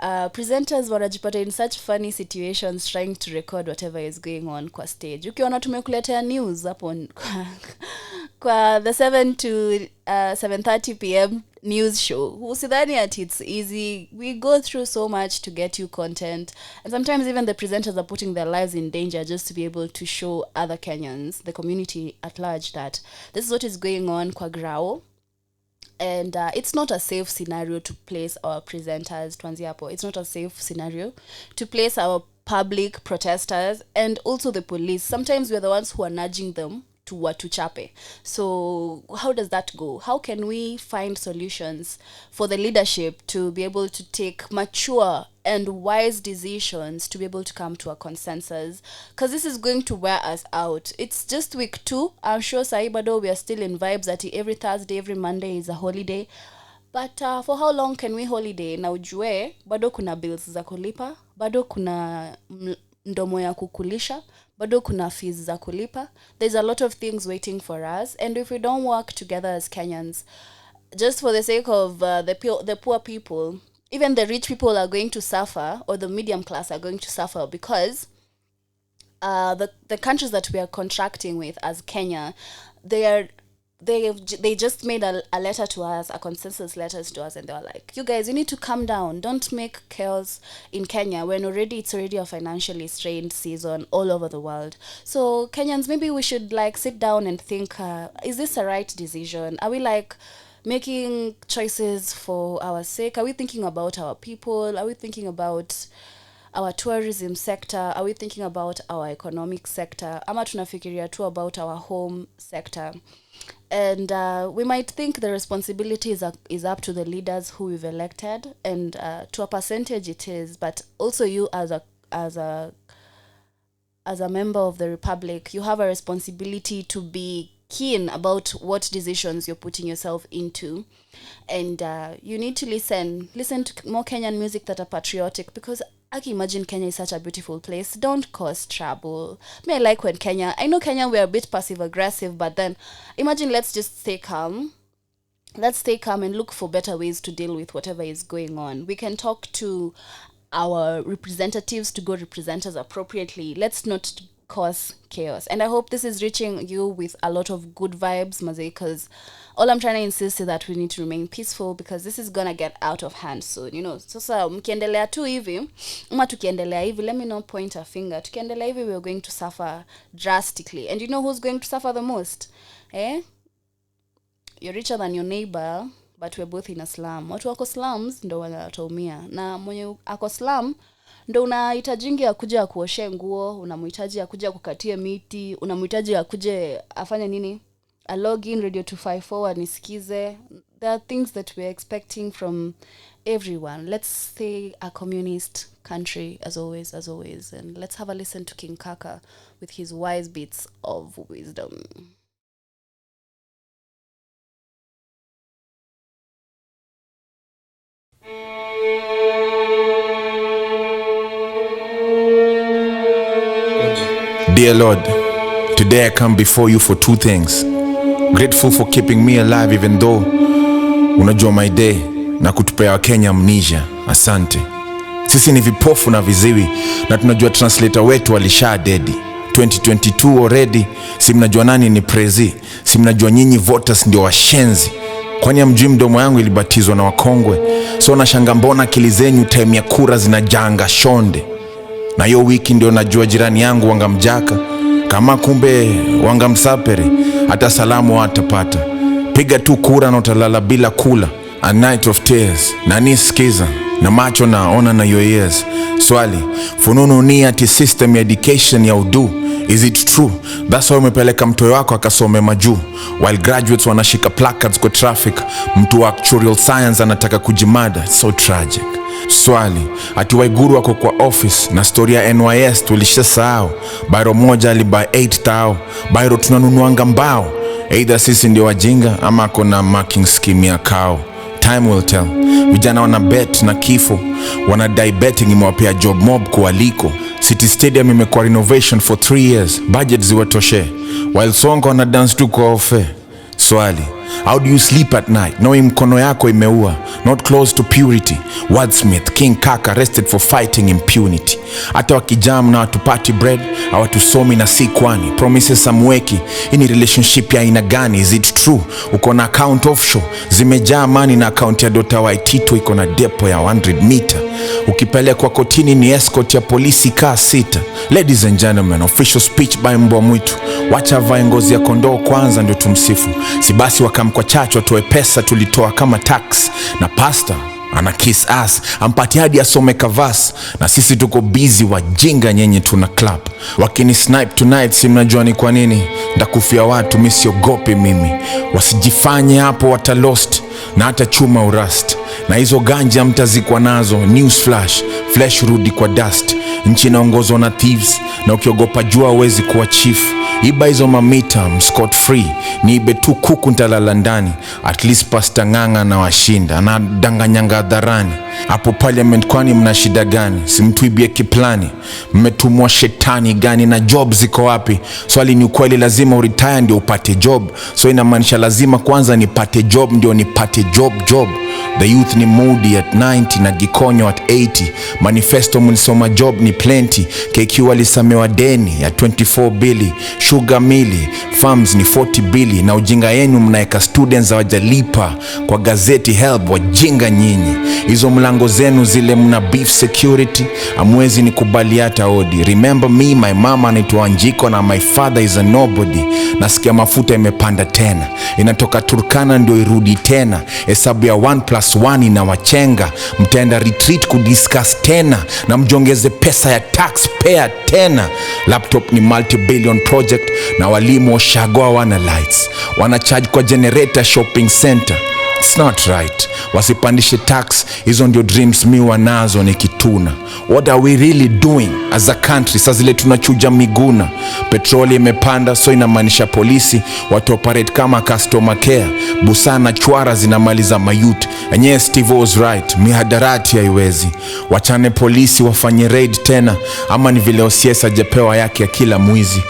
presenters wanajipata in such funny situations trying to record whatever is going on kwa stage. Ukiona tumekuletea news hapo kwa the 7 to 7:30 p.m. news show. Usidhani at it's easy. We go through so much to get you content, and sometimes even the presenters are putting their lives in danger just to be able to show other Kenyans, the community at large, that this is what is going on kwa grao. And it's not a safe scenario to place our presenters, Twanziapo. It's not a safe scenario to place our public protesters and also the police. Sometimes we're the ones who are nudging them to watuchape. So how does that go? How can we find solutions for the leadership to be able to take mature and wise decisions to be able to come to a consensus? Because this is going to wear us out. It's just week 2. I'm sure Saibado, we are still in vibes that every Thursday, every Monday is a holiday. But for how long can we holiday? Na ujue, bado kuna bills za kulipa, bado kuna ndomo ya kukulisha, bado kuna fees za kulipa. There's a lot of things waiting for us, and if we don't work together as Kenyans, just for the sake of the poor people, even the rich people are going to suffer, or the medium class are going to suffer, because the countries that we are contracting with as Kenya, they just made a letter to us, a consensus letters to us, and they were like, you guys, you need to calm down. Don't make chaos in Kenya when it's already a financially strained season all over the world. So Kenyans, maybe we should sit down and think, is this a right decision? Are we making choices for our sake? Are we thinking about our people? Are we thinking about our tourism sector? Are we thinking about our economic sector? Ama tunafikiria tu about our home sector? And we might think the responsibility is up to the leaders who we've elected, and to a percentage it is, but also you as a member of the Republic, you have a responsibility to be keen about what decisions you're putting yourself into, and you need to listen to more Kenyan music that are patriotic, because I can imagine Kenya is such a beautiful place. Don't cause trouble. I like when I know Kenya, we're a bit passive aggressive, but then imagine, let's just stay calm. Let's stay calm and look for better ways to deal with whatever is going on. We can talk to our representatives to go represent us appropriately. Let's not cause chaos. And I hope this is reaching you with a lot of good vibes, Maze, because all I'm trying to insist is that we need to remain peaceful, because this is gonna get out of hand soon, Sasa mkiendelea tu hivi, ama tukiendelea hivi, let me not point a finger. Tukiendelea hivi, we're going to suffer drastically. And you know who's going to suffer the most? You're richer than your neighbor, but we're both in a slum. Watu wako slums ndo wanataumia. Na mwenye ako slum ndo unahitajingi akuja kuoshe nguo, unamhitaji akuja kukatia miti, unamhitaji akuje afanye nini? A login Radio 254 anisikize. There are things that we're expecting from everyone. Let's stay a communist country as always, and let's have a listen to King Kaka with his wise bits of wisdom. Dear Lord, today I come before you for 2 things. Grateful for keeping me alive even though unajua my day, na kutupea wa Kenya amnesia. Asante. Sisi ni vipofu na viziwi, na tunajua translator wetu alisha dedi. 2022 already, si mnajua nani ni prezi, si mnajua nyinyi voters ndio washenzi. Kwani mjui mdomo yangu ilibatizwa na wakongwe, so nashanga mbona akili zenyu time ya kura zinajanga shonde. Na hiyo wiki ndio najua jirani yangu wangamjaka, kama kumbe wangamsapere, hata salamu hatapata. Piga tu kura na utalala bila kula. A night of tears, na nisikiza, na macho naona na your ears. Swali, fununu ni ati system education ya udu. Is it true? That's why umepeleka mtoyo wako akasome majuu, while graduates wanashika placards kwa traffic. Mtu wa actuarial science anataka kujimada. So tragic. Swali, ati Waiguru wako kwa office na story ya NYS tulishasahau. Bairo moja alibuy 8 tao. Bairo tunanunuanga mbao. Either sisi ndio wajinga ama ako na marking scheme ya kao. Time will tell. Vijana wana bet na kifo, wanadai betting imewapea job mob kualiko. City Stadium imekuwa renovation for 3 years, budget ziwatoshe, while Sonko wana dance tu kwa ofe. Swali, How do you sleep at night knowing mkono yako imeua? Not close to purity. Wordsmith, King Kaka arrested for fighting impunity. Hata wakijam na watupati bread, hawatusomi na si kwani. Promises samweki, ini relationship ya aina gani? Is it true? Uko na account offshore, zimejaa money na account ya Dota Waitito iko na depo ya 100 meter. Ukipelekwa kotini ni escort ya polisi kaa 6. Ladies and gentlemen, official speech by mbwa mwitu. Wacha vae ngozi ya kondoo kwanza ndio tumsifu. Si basi wakamkwa chacho watoe pesa tulitoa kama tax. Na pastor ana kiss ass, ampati hadi asome kavas. Na sisi tuko busy wajinga nyenye tuna clap. Wakini snipe tonight si mnajua ni kwa nini. Ndakufia watu misiogope mimi. Wasijifanye hapo watalost na hata chuma urust. Na hizo ganja mtazikwa nazo, news flash, flesh rudi kwa dust. Nchi inaongozwa na thieves, na ukiogopa jua huwezi kuwa chief. Iba hizo mamita, scot free, niibe tu kuku ntalala ndani. At least Pastor Ng'ang'a na washinda, na danganyanga hadharani. Hapo parliament kwani mna shida gani? Simtuibie kiplani, mmetumwa shetani gani na job ziko wapi? Swali ni ukweli lazima uretire ndio upate job. So inamaanisha lazima kwanza nipate job ndio nipate job. The youth ni moody at 90 na gikonyo at 80. Manifesto mlisoma job ni plenty. KQ walisamewa deni ya 24 bili. Sugar mili, farms ni 40 bili. Na ujinga yenu mnaeka students hawajalipa kwa gazeti help wajinga nyinyi. Hizo mlango zenu zile mna beef security, amwezi ni kubali hata odi. Remember me, my mama anaitwa Wanjiko na my father is a nobody. Nasikia mafuta imepanda tena, inatoka Turkana ndio irudi tena. Hesabu ya 1+1 inawachenga. Mtaenda retreat kudiscuss tena, na mjongeze pesa ya taxpayer tena. Laptop ni multi-billion project, na walimu washagoa wana lights. Wana charge kwa generator shopping center. It's not right. Wasipandishe tax, hizo ndio dreams mi wanazo ni kituna. What are we really doing as a country? Sasa zile tunachuja miguna. Petroli imepanda, so inamaanisha polisi watu operate kama customer care. Busana chwara zinamaliza mayut. Enye Steve was right, mihadarati haiwezi. Wachane polisi wafanye raid tena, ama ni vile OCS ajepewa yake ya kila mwizi.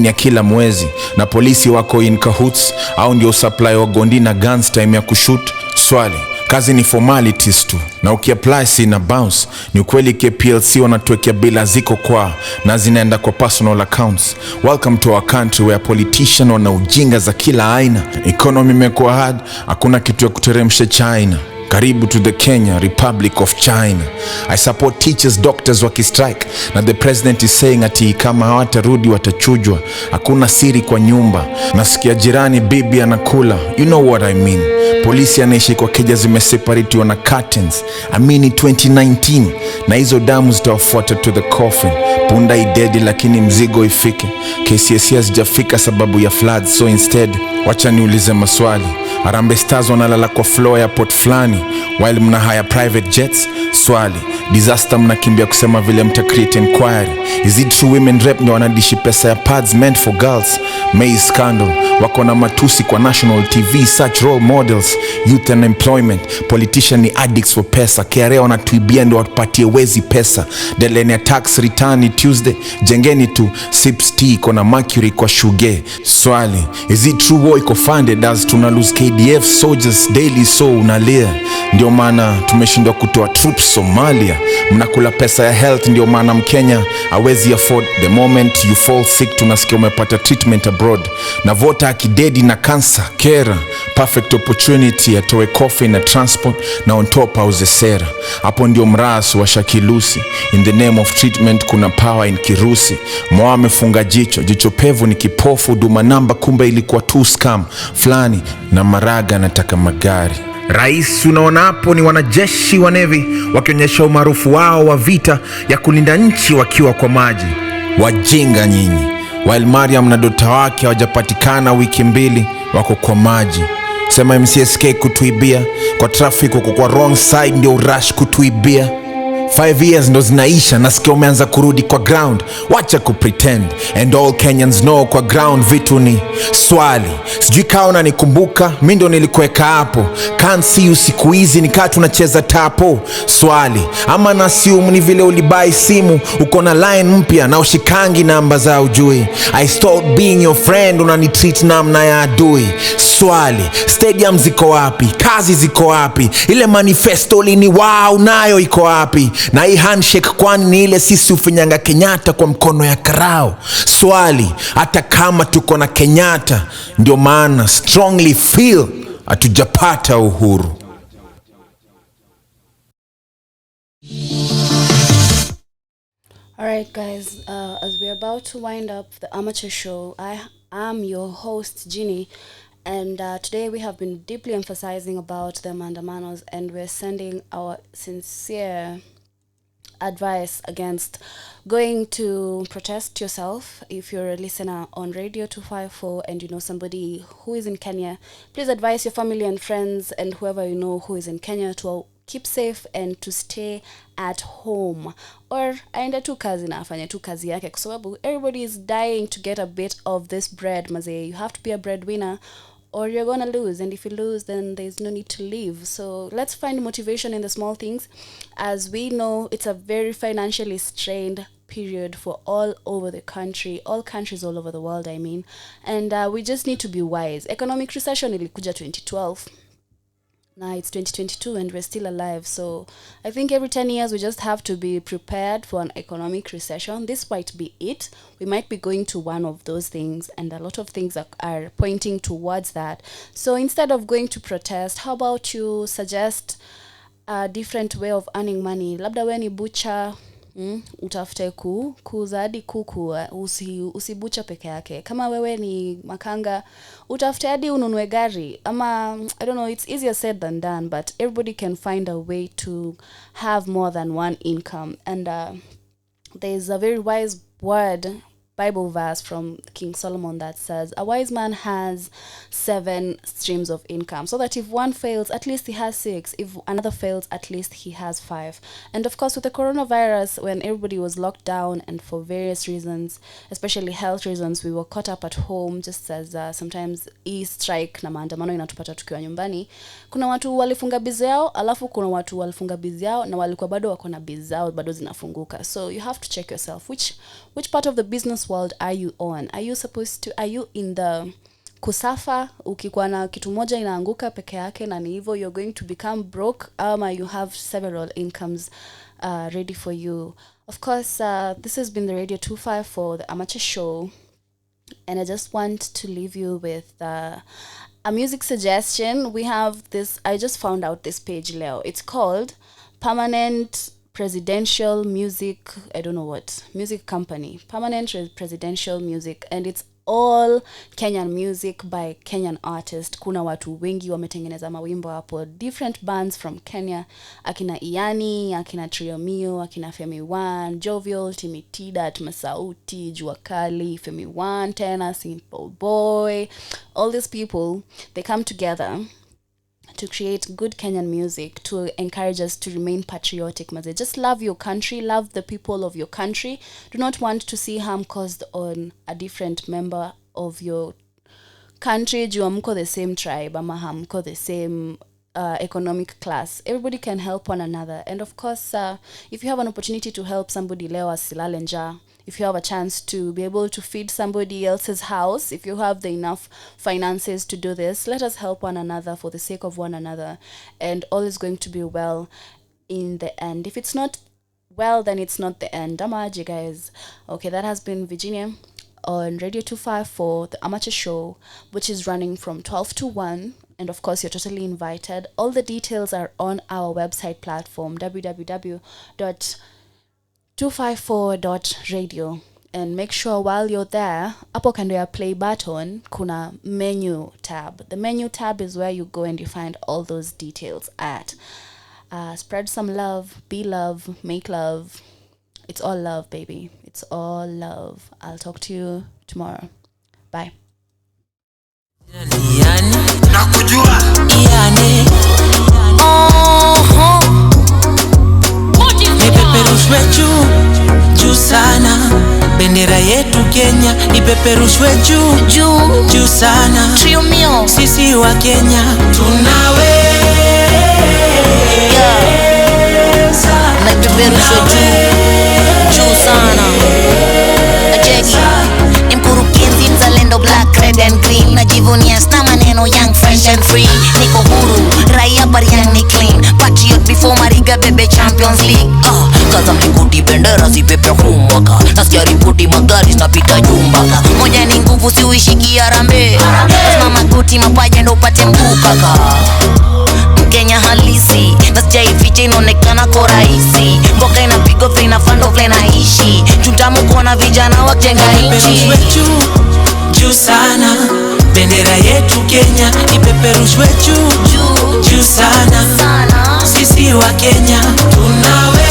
Ya kila mwezi. Na polisi wako in cahoots, au ndio supply wagondi na guns time ya kushoot? Swali, kazi ni formalities tu, na ukiapply si na bounce. Ni ukweli KPLC wanatuwekea bila ziko kwa, na zinaenda kwa personal accounts. Welcome to our country where politician wana ujinga za kila aina. Economy imekuwa hard, hakuna kitu ya kuteremsha China. Karibu to the Kenya Republic of China. I support teachers, doctors wakistrike, na the president is saying ati kama hawatarudi watachujwa. Hakuna siri kwa nyumba. Nasikia jirani bibi anakula. You know what I mean. Polisi anaishi kwa keja zimeseparatiwa na curtains. Amini 2019, na hizo damu zitawafuata to the coffin. Punda idedi lakini mzigo ifike. KCSE hazijafika sababu ya floods, so instead wacha niulize maswali. Harambee Stars wanalala kwa floor ya port flani while mna hire private jets? Swali, disaster mnakimbia kusema vile mta create inquiry. Is it true women rep ndio wanadishi pesa ya pads meant for girls? May scandal, wako na matusi kwa national TV, such role models. Youth unemployment, politician ni addicts for pesa. KRA wanatuibia ndio watupatie wezi pesa. Deadline ya tax return ni Tuesday, jengeni tu sips tea kona mercury kwa shuge. Swali, is it true war iko funded as tuna lose KDF soldiers daily so unalia? Ndio maana tumeshindwa kutoa troops Somalia. Mnakula pesa ya health ndio maana Mkenya hawezi afford. The moment you fall sick tunasikia umepata treatment abroad. Na vota akidedi na cancer care, perfect opportunity atoe coffee na transport, na on top auze sera. Hapo ndio mrasu wa Shakilusi. In the name of treatment kuna power in Kirusi. Moa amefunga jicho pevu ni kipofu. Duma namba kumbe ilikuwa tu scam flani, na Maraga nataka magari. Rais unaona hapo ni wanajeshi wa Navy wakionyesha umaarufu wao wa vita ya kulinda nchi wakiwa kwa maji. Wajinga nyinyi. While Mariam na Dota wake hawajapatikana wiki 2 wako kwa maji. Sema MCSK kutuibia, kwa traffic wako kwa wrong side ndio rush kutuibia. 5 years ndo zinaisha, nasikia umeanza kurudi kwa ground. Wacha kupretend, and all Kenyans know kwa ground vitu ni swali. Sijui kaa unanikumbuka, mi ndo nilikuweka hapo. Can't see you siku hizi, nikaa tunacheza tapo. Swali, ama nasiumu ni vile ulibai simu, uko na line mpya na ushikangi namba za ujui. I stopped being your friend, unanitreat namna ya adui. Swali, stadium ziko wapi? Kazi ziko wapi? Ile manifesto lini wow nayo iko wapi? Na hii handshake kwani ni ile sisi ufinyanga Kenyatta kwa mkono ya karao? Swali, hata kama tuko na Kenyatta, ndio maana strongly feel hatujapata uhuru. Alright guys, as we're about to wind up the amateur show, I am your host Ginny, and today we have been deeply emphasizing about the Maandamanos, and we're sending our sincere advice against going to protest yourself. If you're a listener on Radio 254 and you know somebody who is in Kenya, please advise your family and friends and whoever you know who is in Kenya to keep safe and to stay at home, or aende tu kazi na afanye tu kazi yake, kwa sababu everybody is dying to get a bit of this bread mazee. You have to be a breadwinner or you're gonna lose, and if you lose then there's no need to live. So let's find motivation in the small things. As we know, it's a very financially strained period for all over the country, all countries all over the world I mean, and we just need to be wise. Economic recession ilikuja 2012. Now it's 2022 and we're still alive. So I think every 10 years we just have to be prepared for an economic recession. This might be it. We might be going to one of those things, and a lot of things are pointing towards that. So instead of going to protest, how about you suggest a different way of earning money? Labda we ni butcher, utafute kuuza hadi kuku, usibucha peke yake. Kama wewe ni makanga, utafute hadi ununue gari. Ama I don't know, it's easier said than done, but everybody can find a way to have more than one income. And there's a very wise word, Bible verse from King Solomon that says, a wise man has 7 streams of income, so that if one fails, at least he has 6. If another fails, at least he has 5. And of course, with the coronavirus, when everybody was locked down and for various reasons, especially health reasons, we were caught up at home, just as sometimes strike na maandamano inatupata tukiwa nyumbani. Kuna watu walifunga bizi yao, alafu kuna watu walifunga bizi yao na walikuwa bado wako na bizi zao bado zinafunguka. So you have to check yourself, which part of the business world are you on? Are you in the kusafa, ukikuwa na kitu moja inaanguka peke yake na ni hivyo you're going to become broke, ama you have several incomes ready for you? Of course, this has been the Radio 254, the amateur show, and I just want to leave you with a music suggestion. We have this, I just found out this page, Leo. It's called Permanent Presidential Music, I don't know what, music company, Permanent Presidential Music, and it's all Kenyan music by Kenyan artists. Kuna watu wengi wametengeneza mawimbo hapo, different bands from Kenya, akina Iani, akina Trio Mio, akina Femi One, Jovial, Timitidat, Masauti, Juakali, Femi One, Tena, Simple Boy. All these people, they come together to create good Kenyan music, to encourage us to remain patriotic. Just love your country, love the people of your country. Do not want to see harm caused on a different member of your country. Juu hamko the same tribe, ama hamko the same economic class. Everybody can help one another. And of course, if you have an opportunity to help somebody leo asilale njaa, if you have a chance to be able to feed somebody else's house, if you have the enough finances to do this, let us help one another for the sake of one another, and all is going to be well in the end. If it's not well, then it's not the end. Amaji, guys. Okay, that has been Virginia on Radio 254, the amateur show, which is running from 12 to 1. And of course, you're totally invited. All the details are on our website platform, www.254.radio. And make sure while you're there, hapo kando ya play button, kuna menu tab. The menu tab is where you go and you find all those details at. Spread some love, be love, make love. It's all love, baby. It's all love. I'll talk to you tomorrow. Bye. Nakujua. ipeperushwe juu juu juu sana. Trio mio, sisi wa Kenya tunaweza. Na ipeperushwe juu sana. Ajeki ni mkurugenzi mzalendo, black, red and green. Najivunia sna maneno, young, fresh and free. Niko huru, raia bariani clean. Patriot before Mariga bebe Champions League. Kaza mlingoti bendera zipepe humwaka. Nasikia ripoti magari zinapita jumbaka. Moja ni nguvu siuishiki Harambee. Lazima magoti mapaja ndo upate mguu kaka. Mkenya halisi, nasikia ificha inaonekana kwa rahisi. Mboka inapigwa vile inafando vile naishi. Tutamu kuona vijana wajenga nchi. Juu sana, bendera yetu Kenya ipeperushwe juu sana. Sisi wa Kenya tunaweza.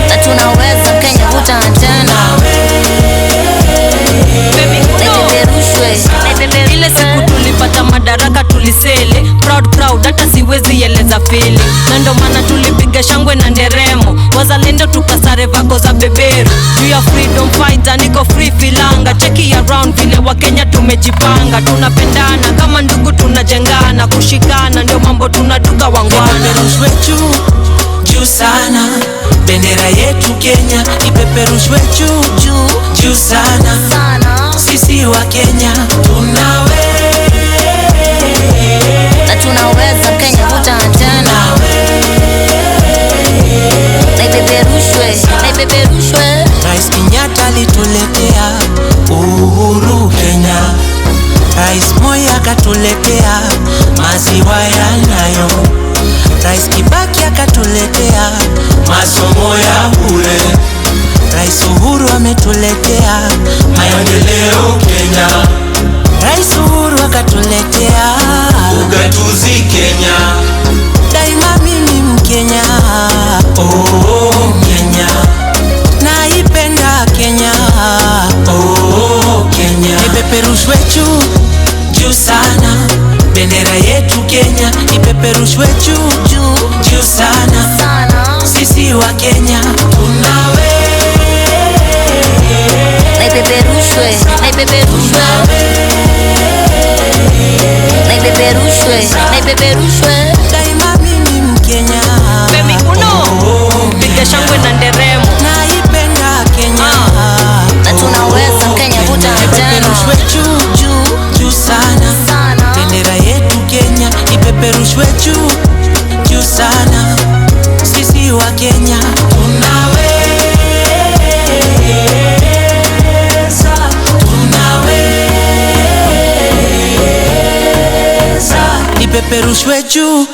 Na tunaweza Kenya vuta tena. Ile siku tulipata madaraka tulisele proud hata siwezi eleza feeling. Na ndo maana tulipiga shangwe na nderemo. Wazalendo tukasare vako za beberu. Juu ya freedom fighter niko free filanga. Cheki around vile wa Kenya tumejipanga. Tunapendana kama ndugu tunajengana. Kushikana ndio mambo tunaduka wangwana. Ipeperushwe juu sana, bendera yetu Kenya ipeperushwe juu sana. Sisi wa Kenya tunaweza. Na tunaweza Kenya vuta tena. Na ipeperushwe. Rais Kenyatta alituletea uhuru Kenya. Rais Moi akatuletea maziwa ya Nyayo. Rais Kibaki akatuletea masomo ya bure. Rais Uhuru ametuletea maendeleo Kenya. Rais Uhuru akatuletea ugatuzi Kenya. Daima mimi Mkenya, oh Kenya, naipenda Kenya, oh Kenya. Ipeperushwe juu sana, bendera yetu Kenya ipeperushwe juu sana. Sisi wa Kenya tunaweza. Na ipeperushwe. Daima mimi Mkenya. Bemi uno, piga shangwe na nderemo. Naipenda Kenya. Na tunaweza Kenya vuta tena. Ipeperushwe juu sana. Bendera yetu Kenya ipeperushwe juu sana. Sisi wa Kenya tunaweza. Ipeperushwe juu.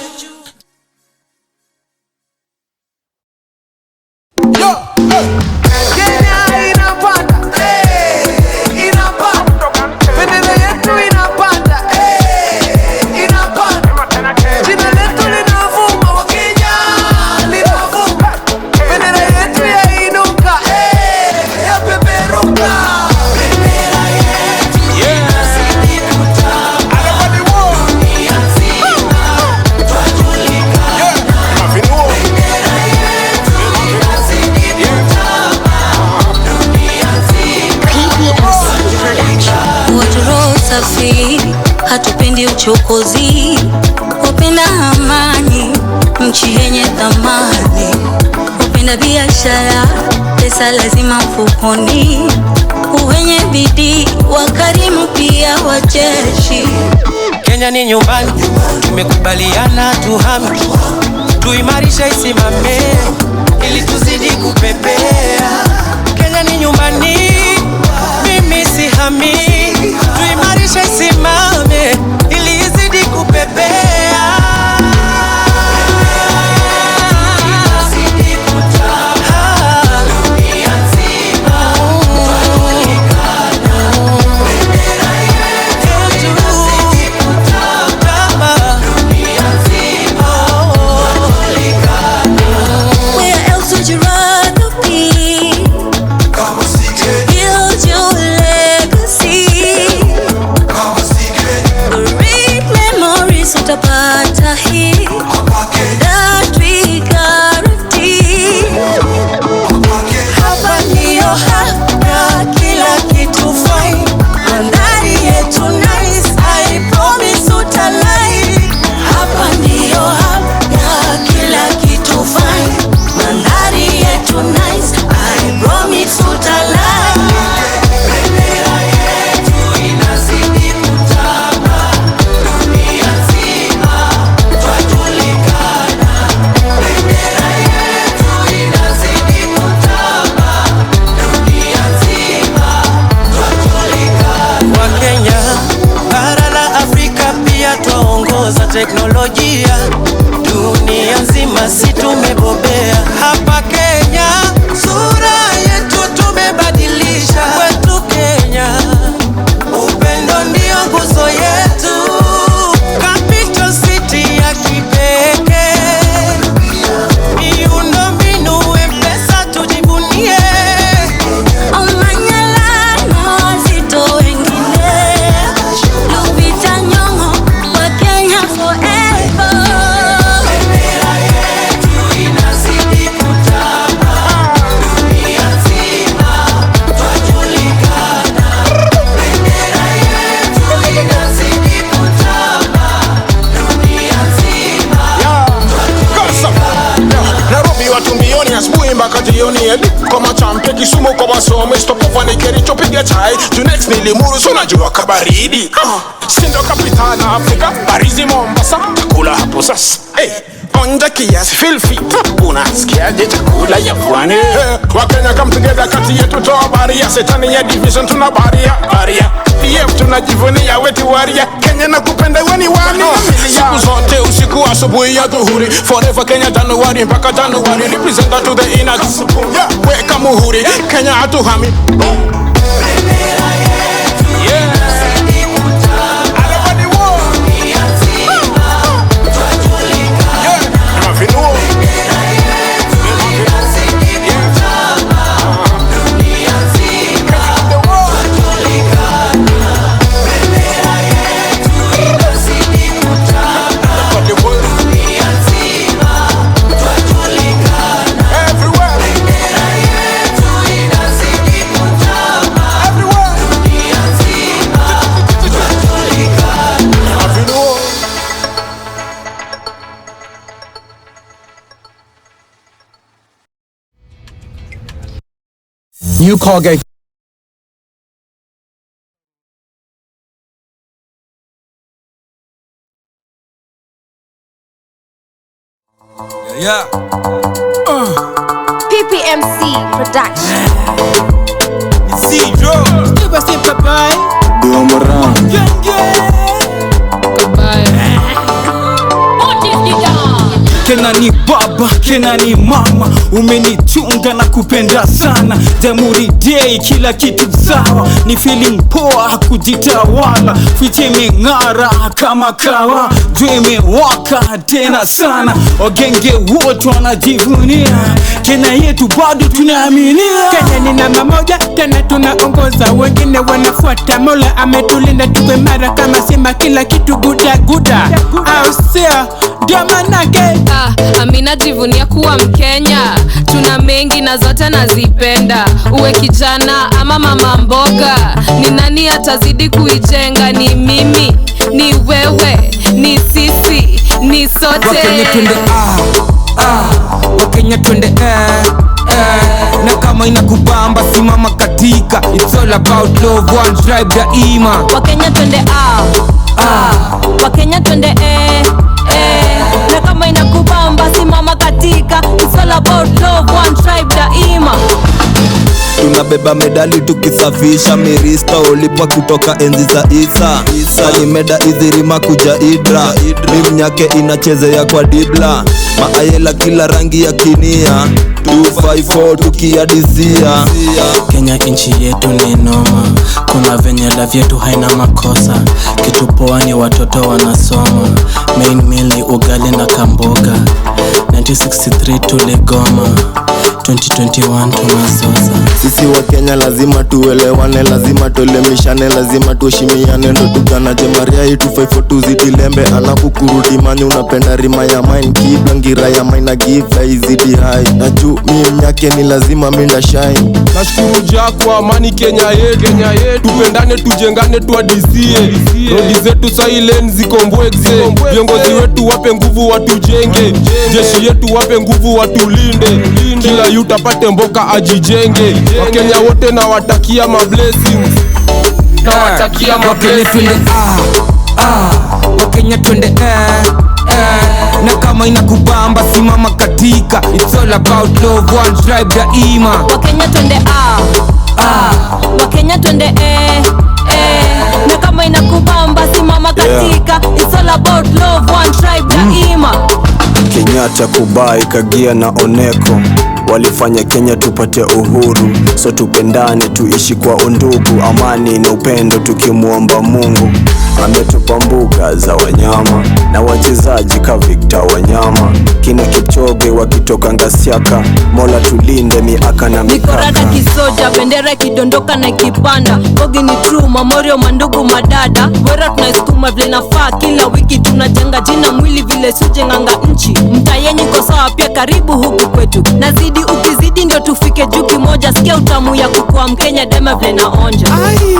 Hatupendi uchokozi, upenda amani, nchi yenye thamani. Upenda biashara, pesa lazima mfukoni. Wenye bidii, wakarimu pia wacheshi. Kenya ni nyumbani, tumekubaliana tuhame. Tuimarisha isimame, ili tuzidi kupepea. Kenya ni nyumbani, mimi sihami. Tuimarisha isimame, ili izidi kupepea. Where else would you rather be? Build your legacy. The zao za teknolojia, dunia nzima si tumebobea. Hapa Kenya sura yetu tumebadilisha. Kwetu Kenya upendo ndio nguzo yetu, capital city ya kipekee. Miundombinu M-Pesa tujivunie. Omanyala Zito wengine, Lupita Nyong'o wa Kenya forever. Bendera yetu inazidi kutamba, dunia nzima twajulikana. Bendera yetu inazidi kutamba, dunia nzima Nairobi watu milioni asubuhi mpaka jioni. Kwa machampe Kisumu kwa wasomi, stopofa ni Kericho piga chai. To next ni Limuru so najua kabaridi. Sindo capital Africa, Parizi Mombasa, chakula hapo sasa. Onja kiasi feel fit, unasikiaje chakula ya pwani? Wakenya come together kati yetu toa baria. Setani ya division tuna baria. PF tunajivunia wetu waria. Kenya na kupenda weni wani. Siku zote usiku asubuhi ya dhuhuri. Forever Kenya Januari mpaka Januari. Represent to the inner. Weka muhuri, Kenya hatuhami. bendera yetu inazidi kutamba, dunia nzima twajulikana. Bendera yetu inazidi kutamba, dunia nzima twajulikana. Bendera yetu inazidi kutamba, dunia nzima twajulikana. Bendera yetu inazidi kutamba, dunia nzima twajulikana. New Colgate. Yeah. PPMC Production. Zero. Never say bye-bye. Kena ni baba, kena ni mama, umenichunga na kupenda sana. Jamhuri Day, kila kitu sawa, ni feeling poa kujitawala. Fiche imeng'ara kama kawa, jua imewaka tena sana. Wagenge wote wanajivunia, Kenya yetu bado tunaaminia. Kenya ni namba moja, tena tunaongoza, wengine wanafuata. Mola ametulinda tuwe mara kama sema, kila kitu guda guda. Au sio? Ndio manake Amina jivunia kuwa Mkenya, tuna mengi na zote nazipenda. Uwe kijana ama mama mboga, ni nani atazidi kuijenga? Ni mimi, ni wewe, ni sisi, ni sote. Wakenya twende Wakenya twende na kama inakubamba simama katika. It's all about love, one tribe daima. Wakenya twende Wakenya twende na kama inakubamba simama katika. It's all about love, one tribe daima. Tunabeba medali tukisafisha mirista ulipa kutoka enzi za Isa ni meda izirima kuja Idra. Mimnyake inachezea kwa dibla, maayela kila rangi ya kinia. 254 tukiadisia. Kenya inchi yetu ni noma, kuna venye love yetu haina makosa. Kitu poa ni watoto wanasoma, main meal ni ugali na kamboga. 1963 tuligoma, 2021 tunasosa. Sisi wa Kenya lazima tuelewane, lazima tuelemishane, lazima tuheshimiane. Ndo tuganaje Maria 254 tuzidilembe. Alafu kurudi manyu unapenda rima ya mine, kibla ngira ya mine na give izidi high. Na juu mimi yake ni lazima minda shine. Nashukuru ja kwa amani Kenya yetu. Tupendane tujengane tuadisie. Rodi zetu silent zikombweze. Viongozi wetu wape nguvu watujenge. Jeshi yetu wape nguvu watulinde. Kila youth apate mboka ajijenge. Wakenya wote na watakia ma blessings. Na watakia ma blessings. Wakenya twende na kama inakubamba simama katika. It's all about love, one tribe daima. Wakenya twende Wakenya twende na kama kama inakubamba simama katika. It's all about love, one tribe daima. Kenyatta, Kubai, Kagia na Oneko walifanya Kenya tupate uhuru, so tupendane tuishi kwa undugu, amani na upendo tukimuomba Mungu. Ametupa mbuga za wanyama na wachezaji ka Victor Wanyama, kina Kipchoge wakitoka Ngasiaka. Mola tulinde miaka na mikaka. Mikorada kisoja, bendera kidondoka na kipanda. Bogi ni true, mamorio mandugu madada. Wera tunaisukuma vile nafaa, kila wiki tunajenga jina mwili vile sujenganga nchi. Mtayenyi kwa sawa pia karibu huku kwetu. Nazidi ukizidi ndio tufike juu kimoja. Sikia utamu ya kukua Mkenya dema vile naonja.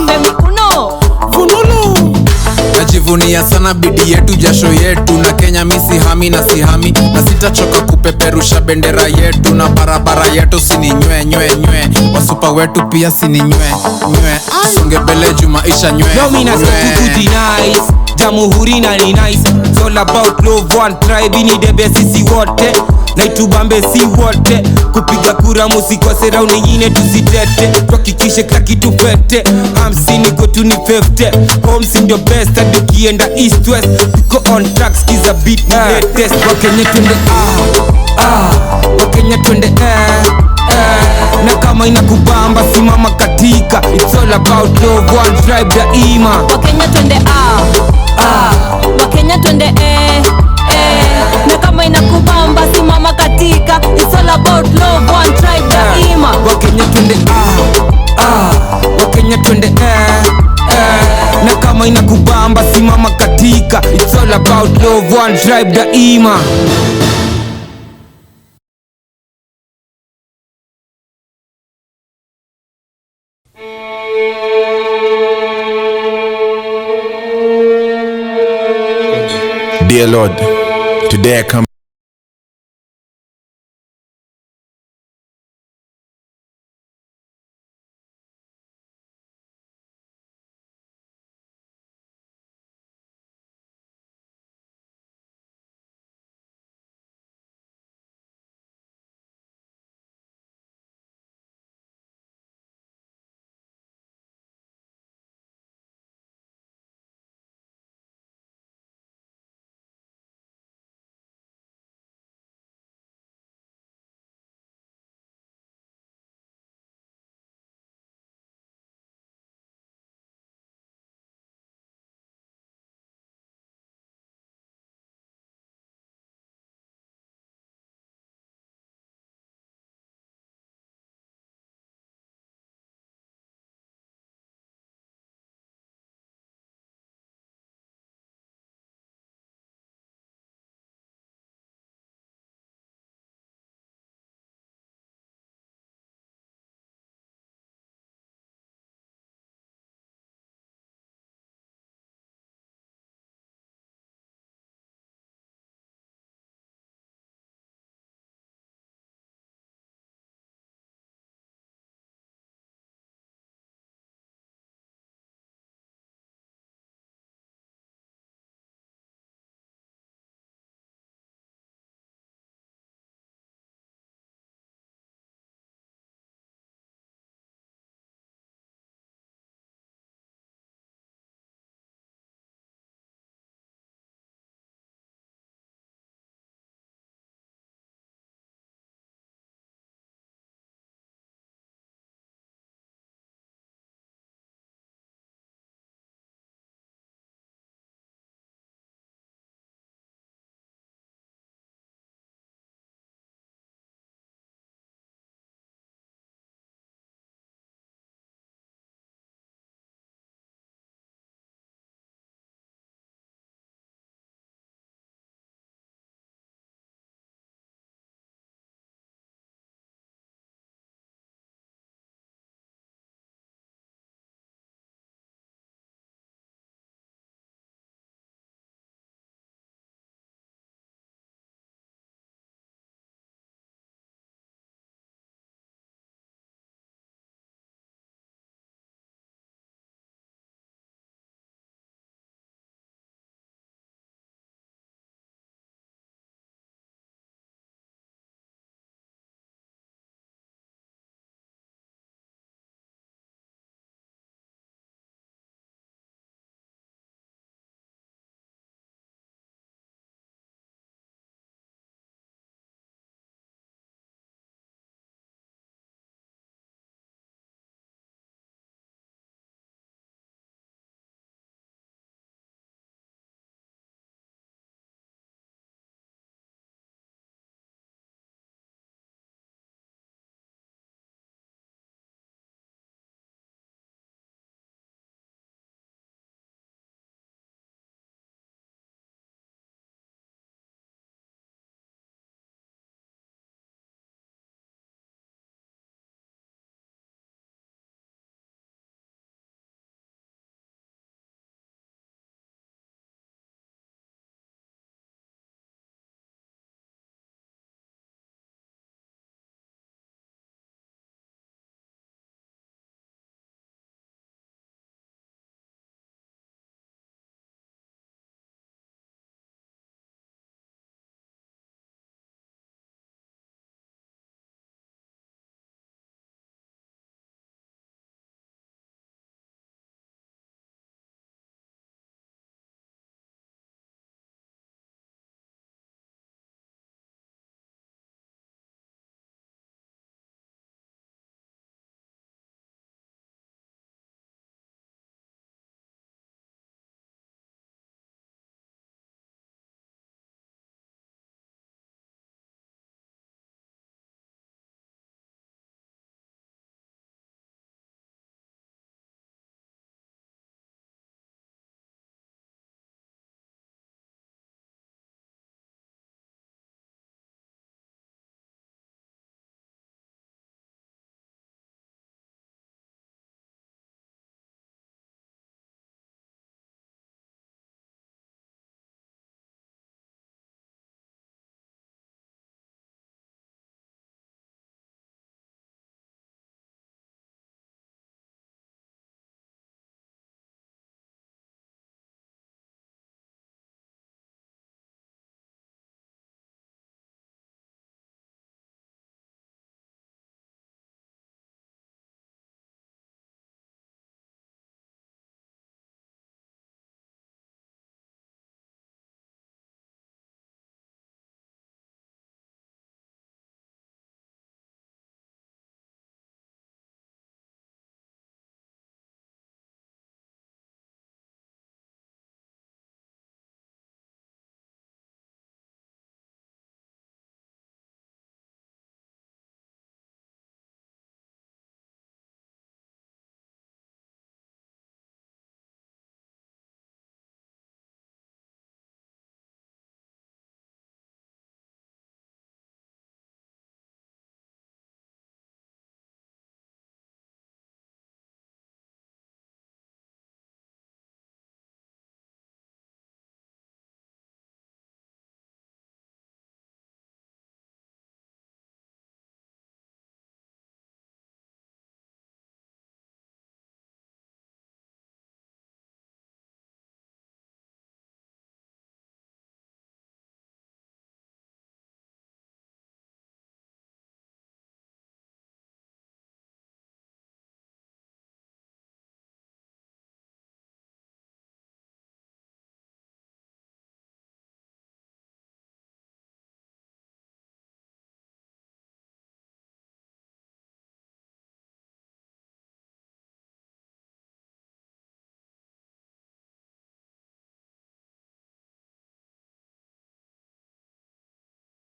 Femi kuno fununu. Najivunia sana bidii yetu, jasho yetu, na Kenya misi hami na sihami, na sitachoka kupeperusha bendera yetu na barabara yetu. Sininywe nywe nywe wasupa wetu pia sininywe nywe. Songe bele juu maisha nywe. No mina statu nice, Jamhuri na ni nice. It's all about love, one tribe, ni debe sisi wote. Na itubambe si wote, kupiga kura musikose round nyingine tusitete. Tuhakikishe kila kitu fete, 50 go to ni 50. Homes in the best, hadi ukienda east west. Tuko on track, skiza beat ni latest. Wakenya twende Wakenya twende na kama inakubamba simama katika. It's all about love, one tribe daima. Wakenya twende Wakenya twende na kama inakubamba simama katika. It's all about love, one tribe daima. Wakenya twende Wakenya twende na kama inakubamba simama katika. It's all about love, one tribe daima. Dear Lord, today I come